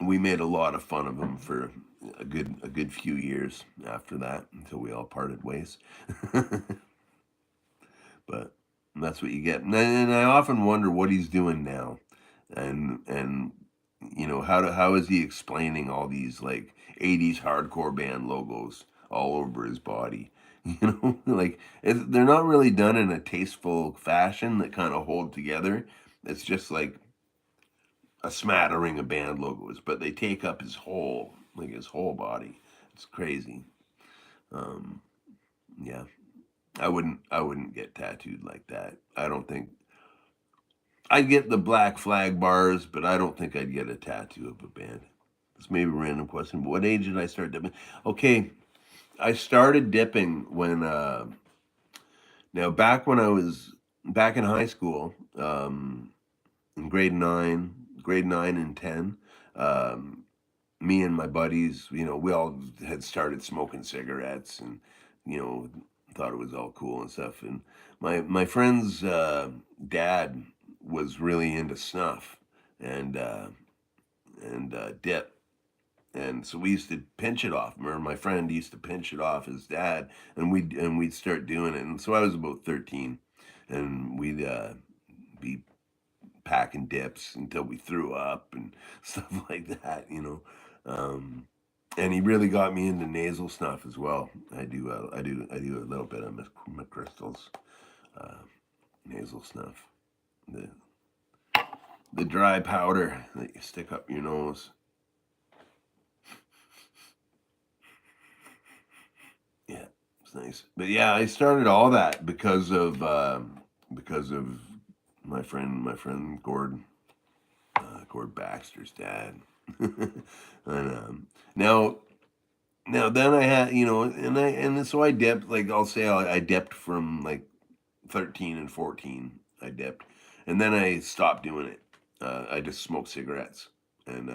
we made a lot of fun of him for a good few years after that until we all parted ways. But that's what you get. And I often wonder what he's doing now, and how is he explaining all these like '80s hardcore band logos all over his body? Like they're not really done in a tasteful fashion that kind of hold together. It's just like a smattering of band logos, but they take up his whole body. It's crazy. Um, yeah, I wouldn't get tattooed like that. I don't think I'd get the black flag bars, but I don't think I'd get a tattoo of a band. It's maybe a random question, but what age did I start dipping? Okay, I started dipping when now back when I was back in high school, in grade nine and 10. Um, Me and my buddies, we all had started smoking cigarettes and you know thought it was all cool and stuff. And my friend's dad was really into snuff and dip, and so we used to pinch it off. Remember, my friend used to pinch it off his dad, and we'd start doing it. And so I was about 13, and we'd be packing dips until we threw up and stuff like that. Um, and he really got me into nasal snuff as well. I do a little bit of McChrystal's uh, nasal snuff, the the dry powder that you stick up your nose. Yeah, it's nice. But yeah, I started all that because of my friend Gord Baxter's dad. And now then I had and so I dipped, like I'll say I dipped from like 13 and 14. I dipped, and then I stopped doing it. I just smoked cigarettes and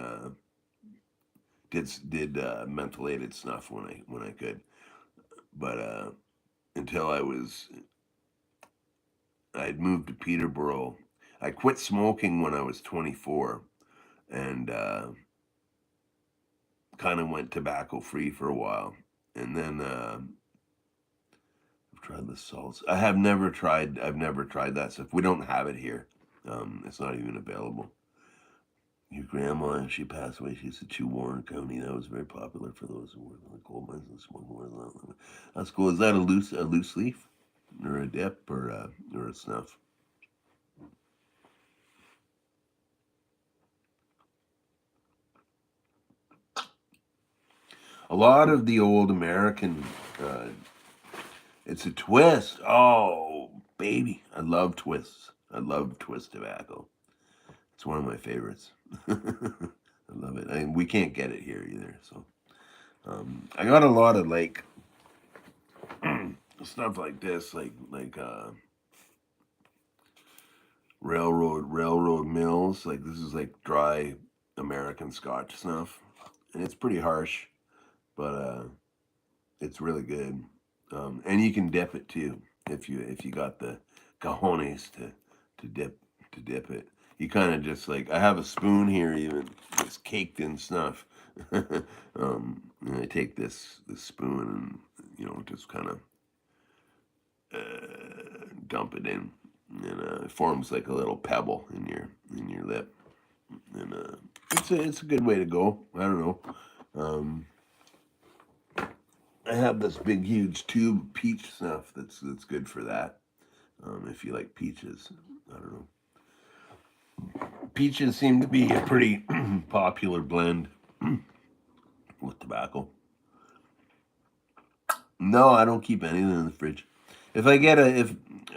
did mentholated snuff when I could, but until I'd moved to Peterborough. I quit smoking when I was 24, and kind of went tobacco free for a while, and then I've tried the salts. I've never tried that stuff. We don't have it here. It's not even available. Your grandma, she passed away. She used to chew Warren County. That was very popular for those who work in the coal mines and smoking. That's cool. Is that a loose leaf, or a dip, or a snuff? A lot of the old American, uh, it's a twist. Oh, baby, I love twists. I love twist tobacco. It's one of my favorites. I love it. We can't get it here either. So I got a lot of like stuff like this, like railroad mills. Like this is like dry American Scotch snuff, and it's pretty harsh, but it's really good. And you can dip it too if you got the cojones to dip it. You kind of just like I have a spoon here, even it's caked in snuff. And I take this spoon and just kind of dump it in, and it forms like a little pebble in your lip, and it's a good way to go. I don't know. Um, I have this big huge tube of peach snuff that's good for that. If you like peaches, I don't know. Peaches seem to be a pretty popular blend with tobacco. No, I don't keep anything in the fridge. If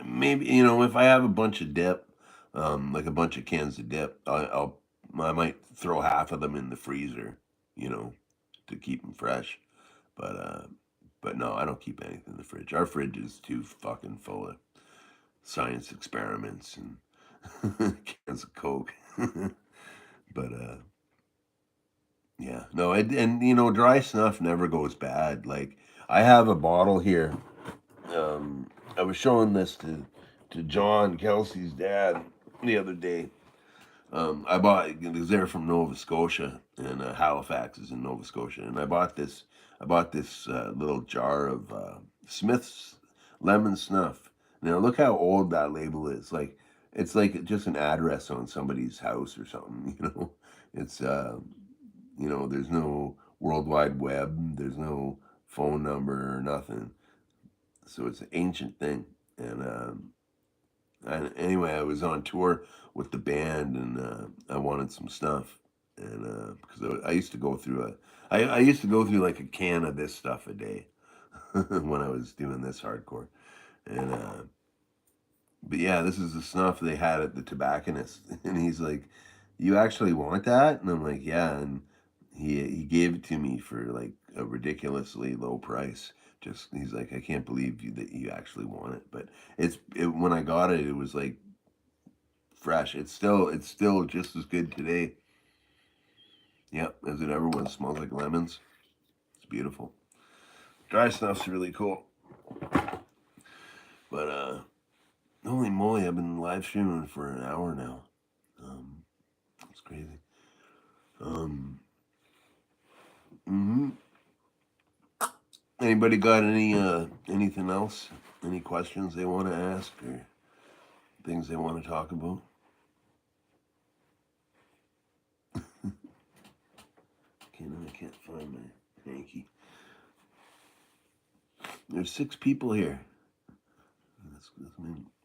maybe if I have a bunch of dip, like a bunch of cans of dip, I might throw half of them in the freezer, you know, to keep them fresh. But no, I don't keep anything in the fridge. Our fridge is too fucking full of science experiments and cans of Coke. But Yeah, no, and dry snuff never goes bad. Like I have a bottle here. I was showing this to John Kelsey's dad the other day. I bought because they're from Nova Scotia, and Halifax is in Nova Scotia, and I bought this little jar of Smith's lemon snuff. Now look how old that label is. Like it's like just an address on somebody's house or something. It's there's no World Wide Web, there's no phone number or nothing. So it's an ancient thing, and anyway, I was on tour with the band, and I wanted some stuff, and because I used to go through I used to go through like a can of this stuff a day when I was doing this hardcore, and but yeah, this is the snuff they had at the tobacconist, and he's like, "You actually want that?" And I'm like, "Yeah," and he gave it to me for like a ridiculously low price. Just he's like, "I can't believe that you actually want it," but when I got it, it was like fresh. It's still just as good today. Yep, as it ever was. Smells like lemons. It's beautiful. Dry snuff's really cool. But holy moly, I've been live streaming for an hour now. It's crazy. Um, hmm Anybody got anything else? Any questions they want to ask or things they want to talk about? I can't find my hanky. There's 6 people here.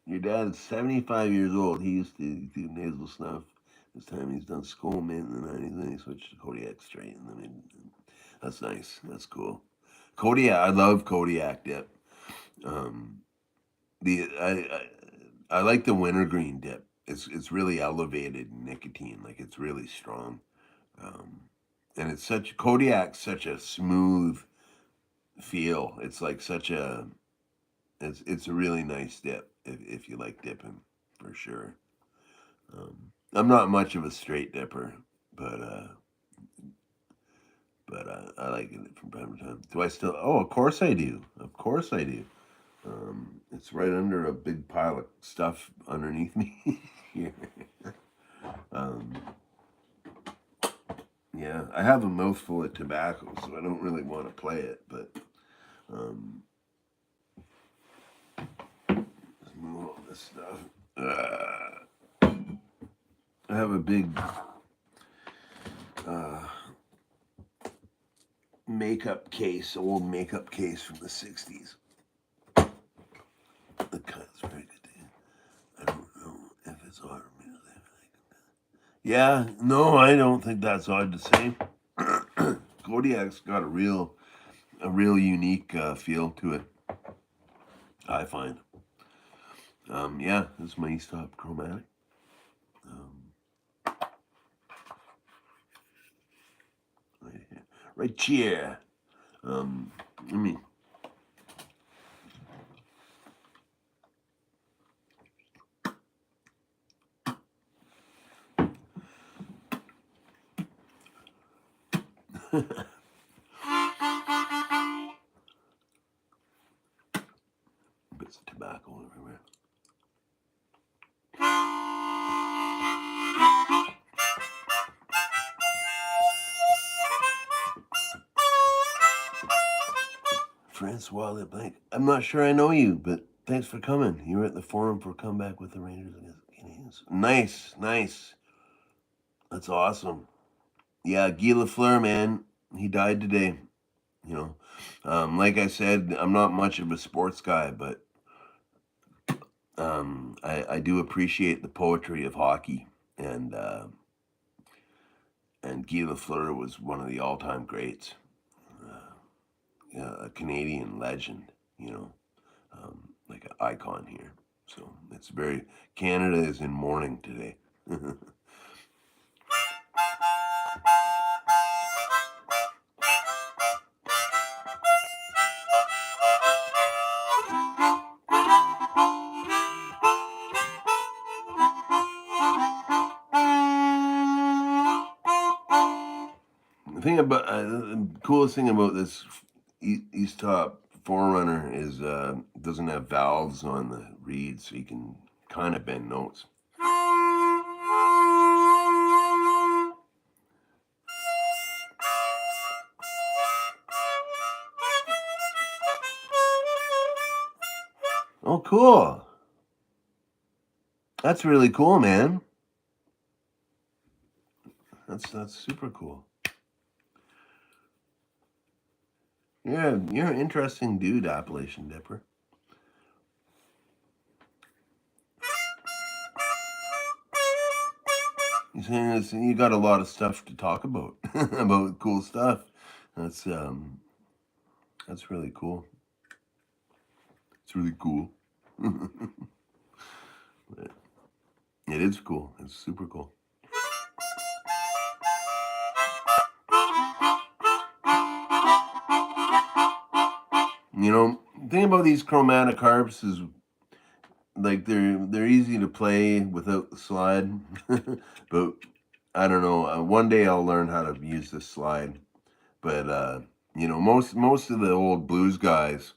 Your dad's 75 years old. He used to do nasal snuff. This time he's done Skull Mint in the 90s, then he switched to Kodiak straight. That's nice. That's cool. Kodiak, I love Kodiak dip. Um, the I like the wintergreen dip. It's really elevated in nicotine, like it's really strong. Um, and Kodiak's such a smooth feel. It's like such a it's a really nice dip if you like dipping for sure. I'm not much of a straight dipper, but I like it from time to time. Do I still? Oh, of course I do. Of course I do. It's right under a big pile of stuff underneath me here. Um, yeah, I have a mouthful of tobacco, so I don't really want to play it, but um, let's move all this stuff. I have a big uh, old makeup case from the 60s. The cut's very good. I don't know if it's odd or music. Yeah, no, I don't think that's odd to say. Kodiak's got a real unique feel to it. I find. Yeah, this is my E-stop chromatic. Um, right here, right here. Let me. Bits of tobacco everywhere. Francois LeBlanc. I'm not sure I know you, but thanks for coming. You were at the forum for Comeback with the Rangers against the Canadians. Nice, nice. That's awesome. Yeah, Guy LaFleur, man, he died today. You know, like I said, I'm not much of a sports guy, but I do appreciate the poetry of hockey, and Guy Lafleur was one of the all-time greats, a Canadian legend, like an icon here. So it's very Canada is in mourning today. thing about the coolest thing about this East Top Forerunner is doesn't have valves on the reed, so you can kind of bend notes. Oh, cool. That's really cool, man. That's super cool. Yeah, you're an interesting dude, Appalachian Dipper. You got a lot of stuff to talk about about cool stuff. That's really cool. It's really cool. It is cool. It's super cool. You know, the thing about these chromatic harps is like they're easy to play without the slide, but I don't know. One day I'll learn how to use this slide. But you know, most of the old blues guys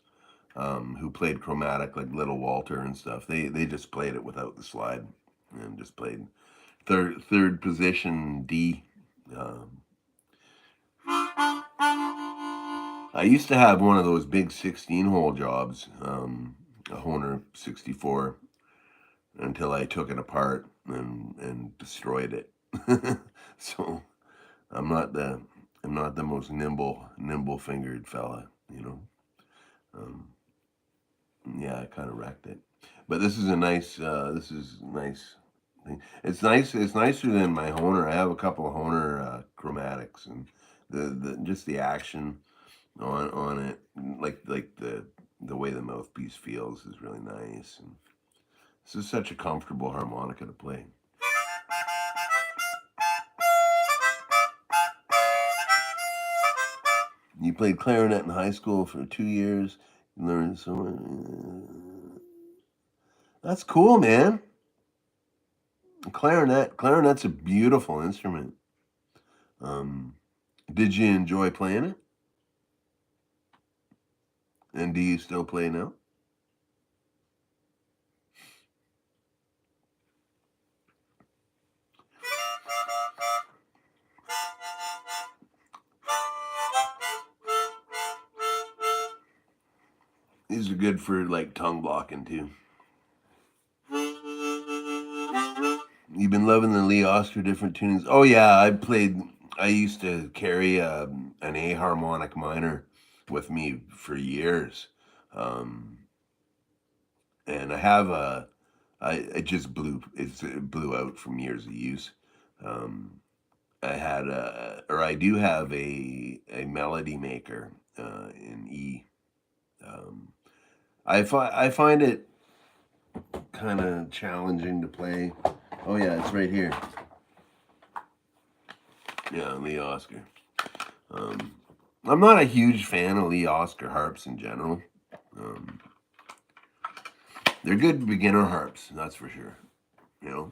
who played chromatic, like Little Walter and stuff, they just played it without the slide and just played third position D. Um, I used to have one of those big 16-hole jobs, a Honer 64, until I took it apart and destroyed it. So I'm not the most nimble fingered fella, you know. Um, yeah, I kind of wrecked it, but this is a nice. This is nice. It's nice. It's nicer than my Honer. I have a couple of Honer chromatics, and the just the action on it, like the way the mouthpiece feels is really nice. And this is such a comfortable harmonica to play. You played clarinet in high school for 2 years. You learned so much. That's cool, man. Clarinet's a beautiful instrument. Um, did you enjoy playing it? And do you still play now? These are good for like tongue blocking too. You've been loving the Lee Oscar different tunings. Oh yeah, I used to carry an A harmonic minor with me for years, um, and I have a. I just it blew out from years of use. Um, I had or I do have a melody maker in E. Um, I find it kind of challenging to play. Oh yeah, it's right here. Yeah, Lee Oscar. Um, I'm not a huge fan of Lee Oscar harps in general. Um, they're good beginner harps, that's for sure. You know,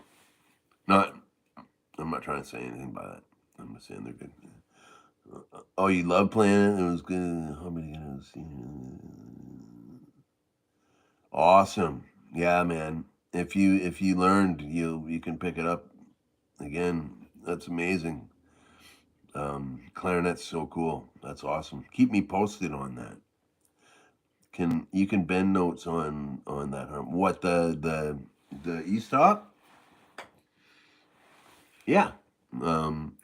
not. I'm not trying to say anything by that. I'm just saying they're good. Oh, you love playing it? It was good. How many gonna see? Awesome. Yeah, man. If you learned, you can pick it up again. That's amazing. Clarinet's so cool. That's awesome. Keep me posted on that. You can bend notes on that harm? What the E stop? Yeah. Um,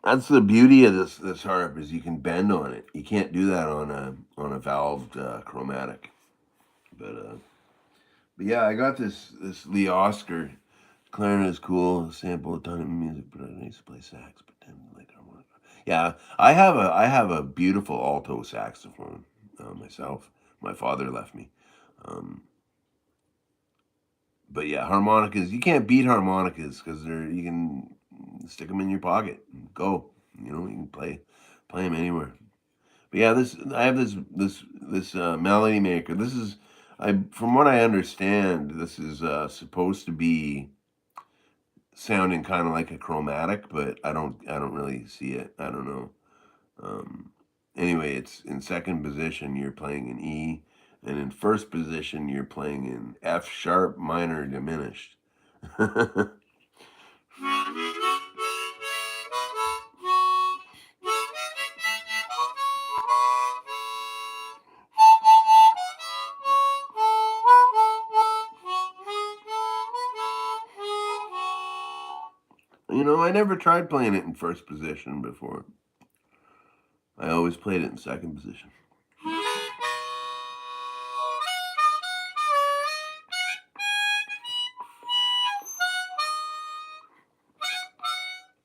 that's the beauty of this harp is you can bend on it. You can't do that on a valved chromatic. But yeah, I got this Lee Oscar. Clarinet is cool. Sample a ton of music, but I used to play sax, but then like harmonica. Yeah, I have a beautiful alto saxophone myself. My father left me. Um, but yeah, harmonicas. You can't beat harmonicas because you can stick them in your pocket and go. You know, you can play them anywhere. But yeah, this I have this melody maker. This is I from what I understand, this is supposed to be sounding kind of like a chromatic, but I don't really see it. I don't know. Um, anyway, it's in second position you're playing in E, and in first position you're playing in F sharp minor diminished. I never tried playing it in first position before. I always played it in second position.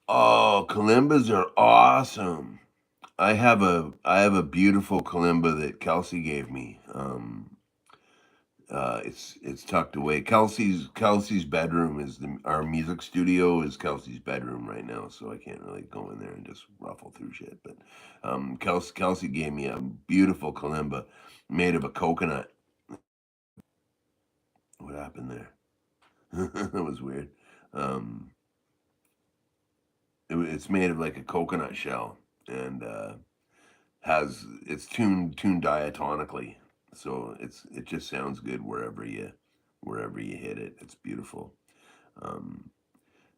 Oh, kalimbas are awesome. I have a beautiful kalimba that Kelsey gave me. It's tucked away. Kelsey's bedroom is our music studio is Kelsey's bedroom right now, so I can't really go in there and just ruffle through shit. But Kelsey gave me a beautiful kalimba made of a coconut. What happened there? That was weird. Um, it's made of like a coconut shell and has it's tuned diatonically, so it just sounds good wherever you hit it. It's beautiful. Um,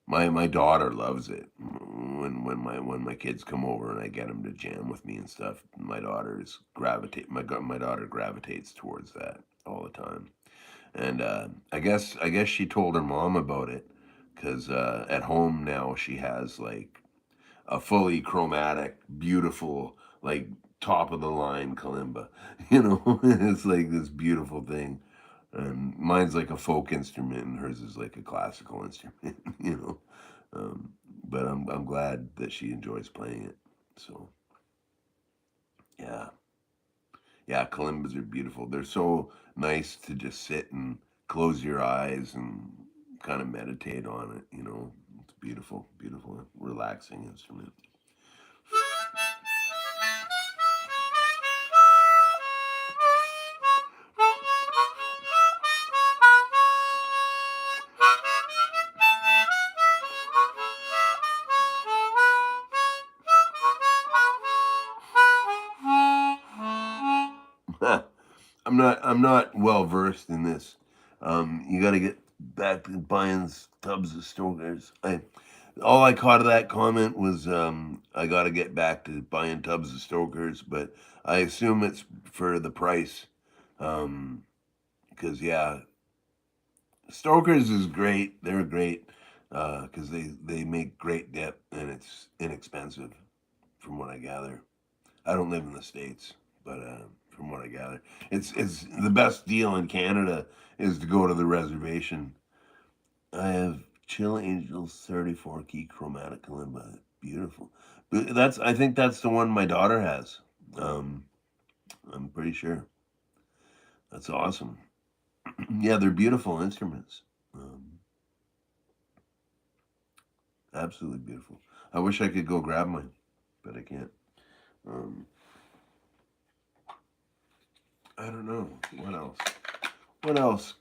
my daughter loves it. When my kids come over and I get them to jam with me and stuff, my daughter gravitates towards that all the time. And I guess she told her mom about it because at home now she has like a fully chromatic, beautiful, like top of the line kalimba. It's like this beautiful thing. And mine's like a folk instrument, and hers is like a classical instrument. you know. Um, but I'm glad that she enjoys playing it. So yeah, yeah, kalimbas are beautiful. They're so nice to just sit and close your eyes and kind of meditate on it. It's beautiful, beautiful, relaxing instrument. I'm not well versed in this. You got to get back to buying tubs of Stokers. All I caught of that comment was I got to get back to buying tubs of Stokers, but I assume it's for the price. Um, because yeah, Stokers is great. They're great because they make great dip and it's inexpensive, from what I gather. I don't live in the states, but from what I gather, it's the best deal in Canada is to go to the reservation. I have Chill Angels 34 key chromatic kalimba. Beautiful. But I think that's the one my daughter has. Um, I'm pretty sure. That's awesome. Yeah, they're beautiful instruments. Absolutely beautiful. I wish I could go grab mine, but I can't. Um, I don't know. What else? What else?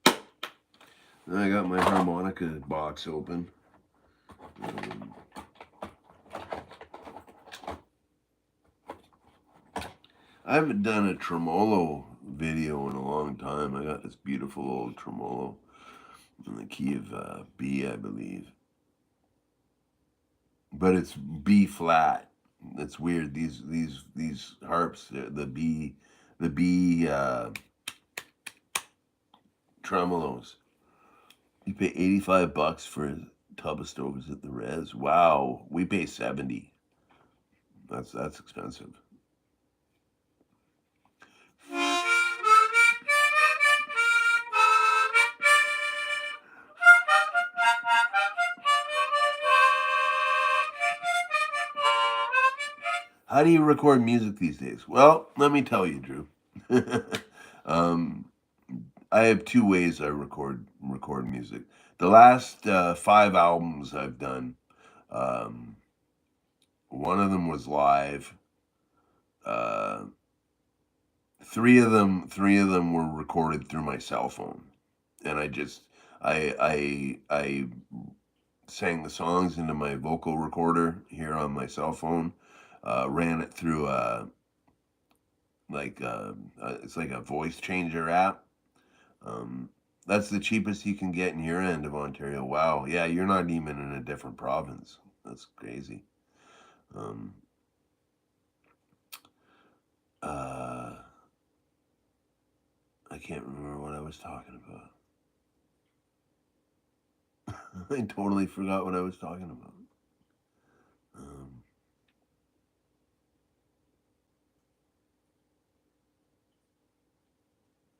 I got my harmonica box open. Um, I haven't done a tremolo video in a long time. I got this beautiful old tremolo in the key of B, I believe, but it's B flat. It's weird. These harps, the B tremolos. You pay $85 for a tub of Stokers at the res. Wow, we pay 70. That's expensive. How do you record music these days? Well, let me tell you, Drew. um, I have two ways I record music. The last 5 albums I've done, um, one of them was live, Uh, three of them were recorded through my cell phone, and I sang the songs into my vocal recorder here on my cell phone, ran it through it's like a voice changer app. Um, that's the cheapest you can get in your end of Ontario. Wow, yeah, you're not even in a different province. That's crazy. Um, uh, I can't remember what I was talking about. I totally forgot what I was talking about. Um,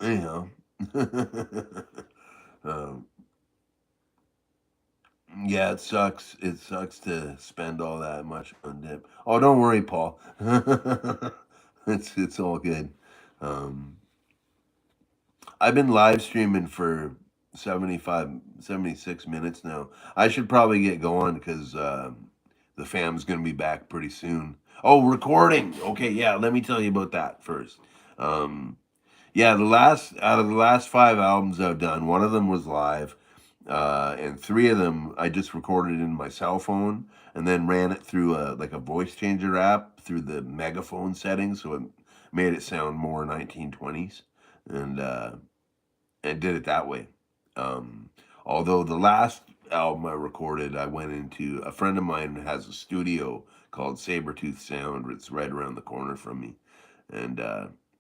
anyhow, um, yeah, it sucks. It sucks to spend all that much on dip. Oh, don't worry, Paul. It's all good. Um, I've been live streaming for 75, 76 minutes now. I should probably get going because the fam's going to be back pretty soon. Oh, recording. Okay, yeah, let me tell you about that first. Um, yeah, out of the last five albums I've done, one of them was live, and three of them I just recorded in my cell phone and then ran it through a voice changer app through the megaphone settings, so it made it sound more 1920s. And and did it that way. Um, Although the last album I recorded, I went into a friend of mine has a studio called Sabretooth Sound. It's right around the corner from me, and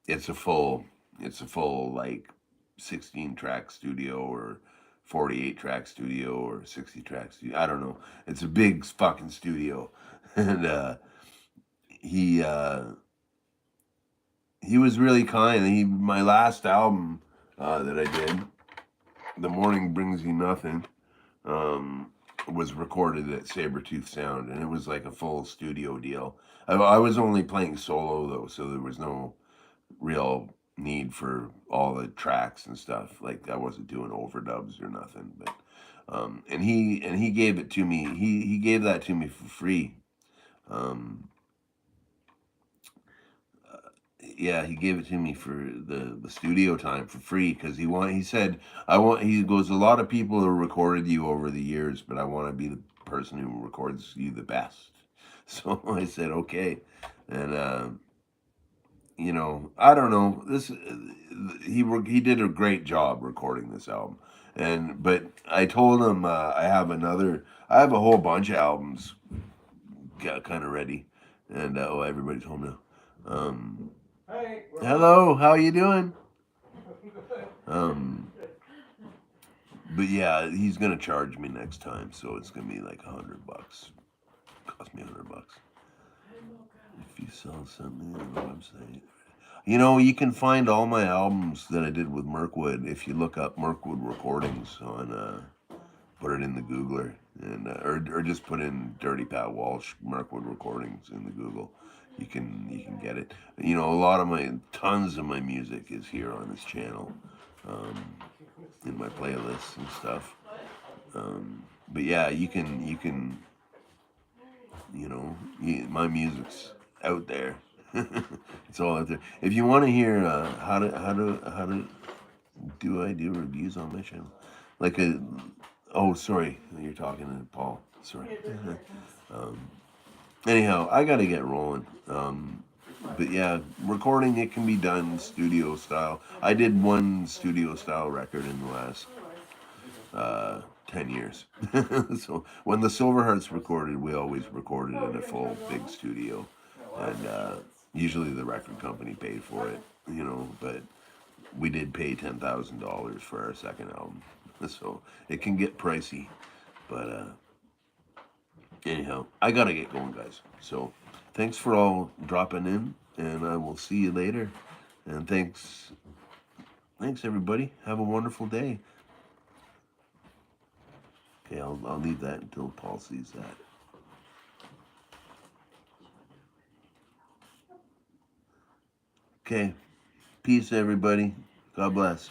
it's a full, it's a full like 16 track studio or 48 track studio or 60 track studio. I don't know. It's a big fucking studio, and he uh, he was really kind. My last album that I did, The Morning Brings You Nothing, um, was recorded at Sabretooth Sound, and it was like a full studio deal. I was only playing solo though, so there was no real need for all the tracks and stuff. Like I wasn't doing overdubs or nothing. But and he gave it to me. He gave that to me for free. Um, yeah, he gave it to me for the studio time for free because he said he goes, a lot of people have recorded you over the years, but I want to be the person who records you the best. So I said okay. And I don't know, this he did a great job recording this album. And but I told him I have a whole bunch of albums kind of ready. And oh, everybody's home now. Hey, Hello, how you doing? Um, but yeah, he's gonna charge me next time, so it's gonna be like $100. Cost me $100 if you sell something on the website. You can find all my albums that I did with Mirkwood if you look up Mirkwood Recordings on put it in the Googler and or just put in Dirty Pat Walsh Mirkwood Recordings in the Google. You can get it. A lot of tons of my music is here on this channel, um, in my playlists and stuff. But yeah, my music's out there. It's all out there. If you want to hear how to do I do reviews on my channel, like a oh sorry, you're talking to Paul. Sorry. um, Anyhow, I gotta get rolling. But yeah, recording it can be done studio style. I did one studio style record in the last 10 years. So when the Silver Hearts recorded, we always recorded in a full big studio, and usually the record company paid for it, but we did pay $10,000 for our second album, so it can get pricey. But anyhow, I gotta get going, guys. So thanks for all dropping in, and I will see you later. And thanks everybody. Have a wonderful day. Okay, I'll leave that until Paul sees that. Okay, peace, everybody. God bless.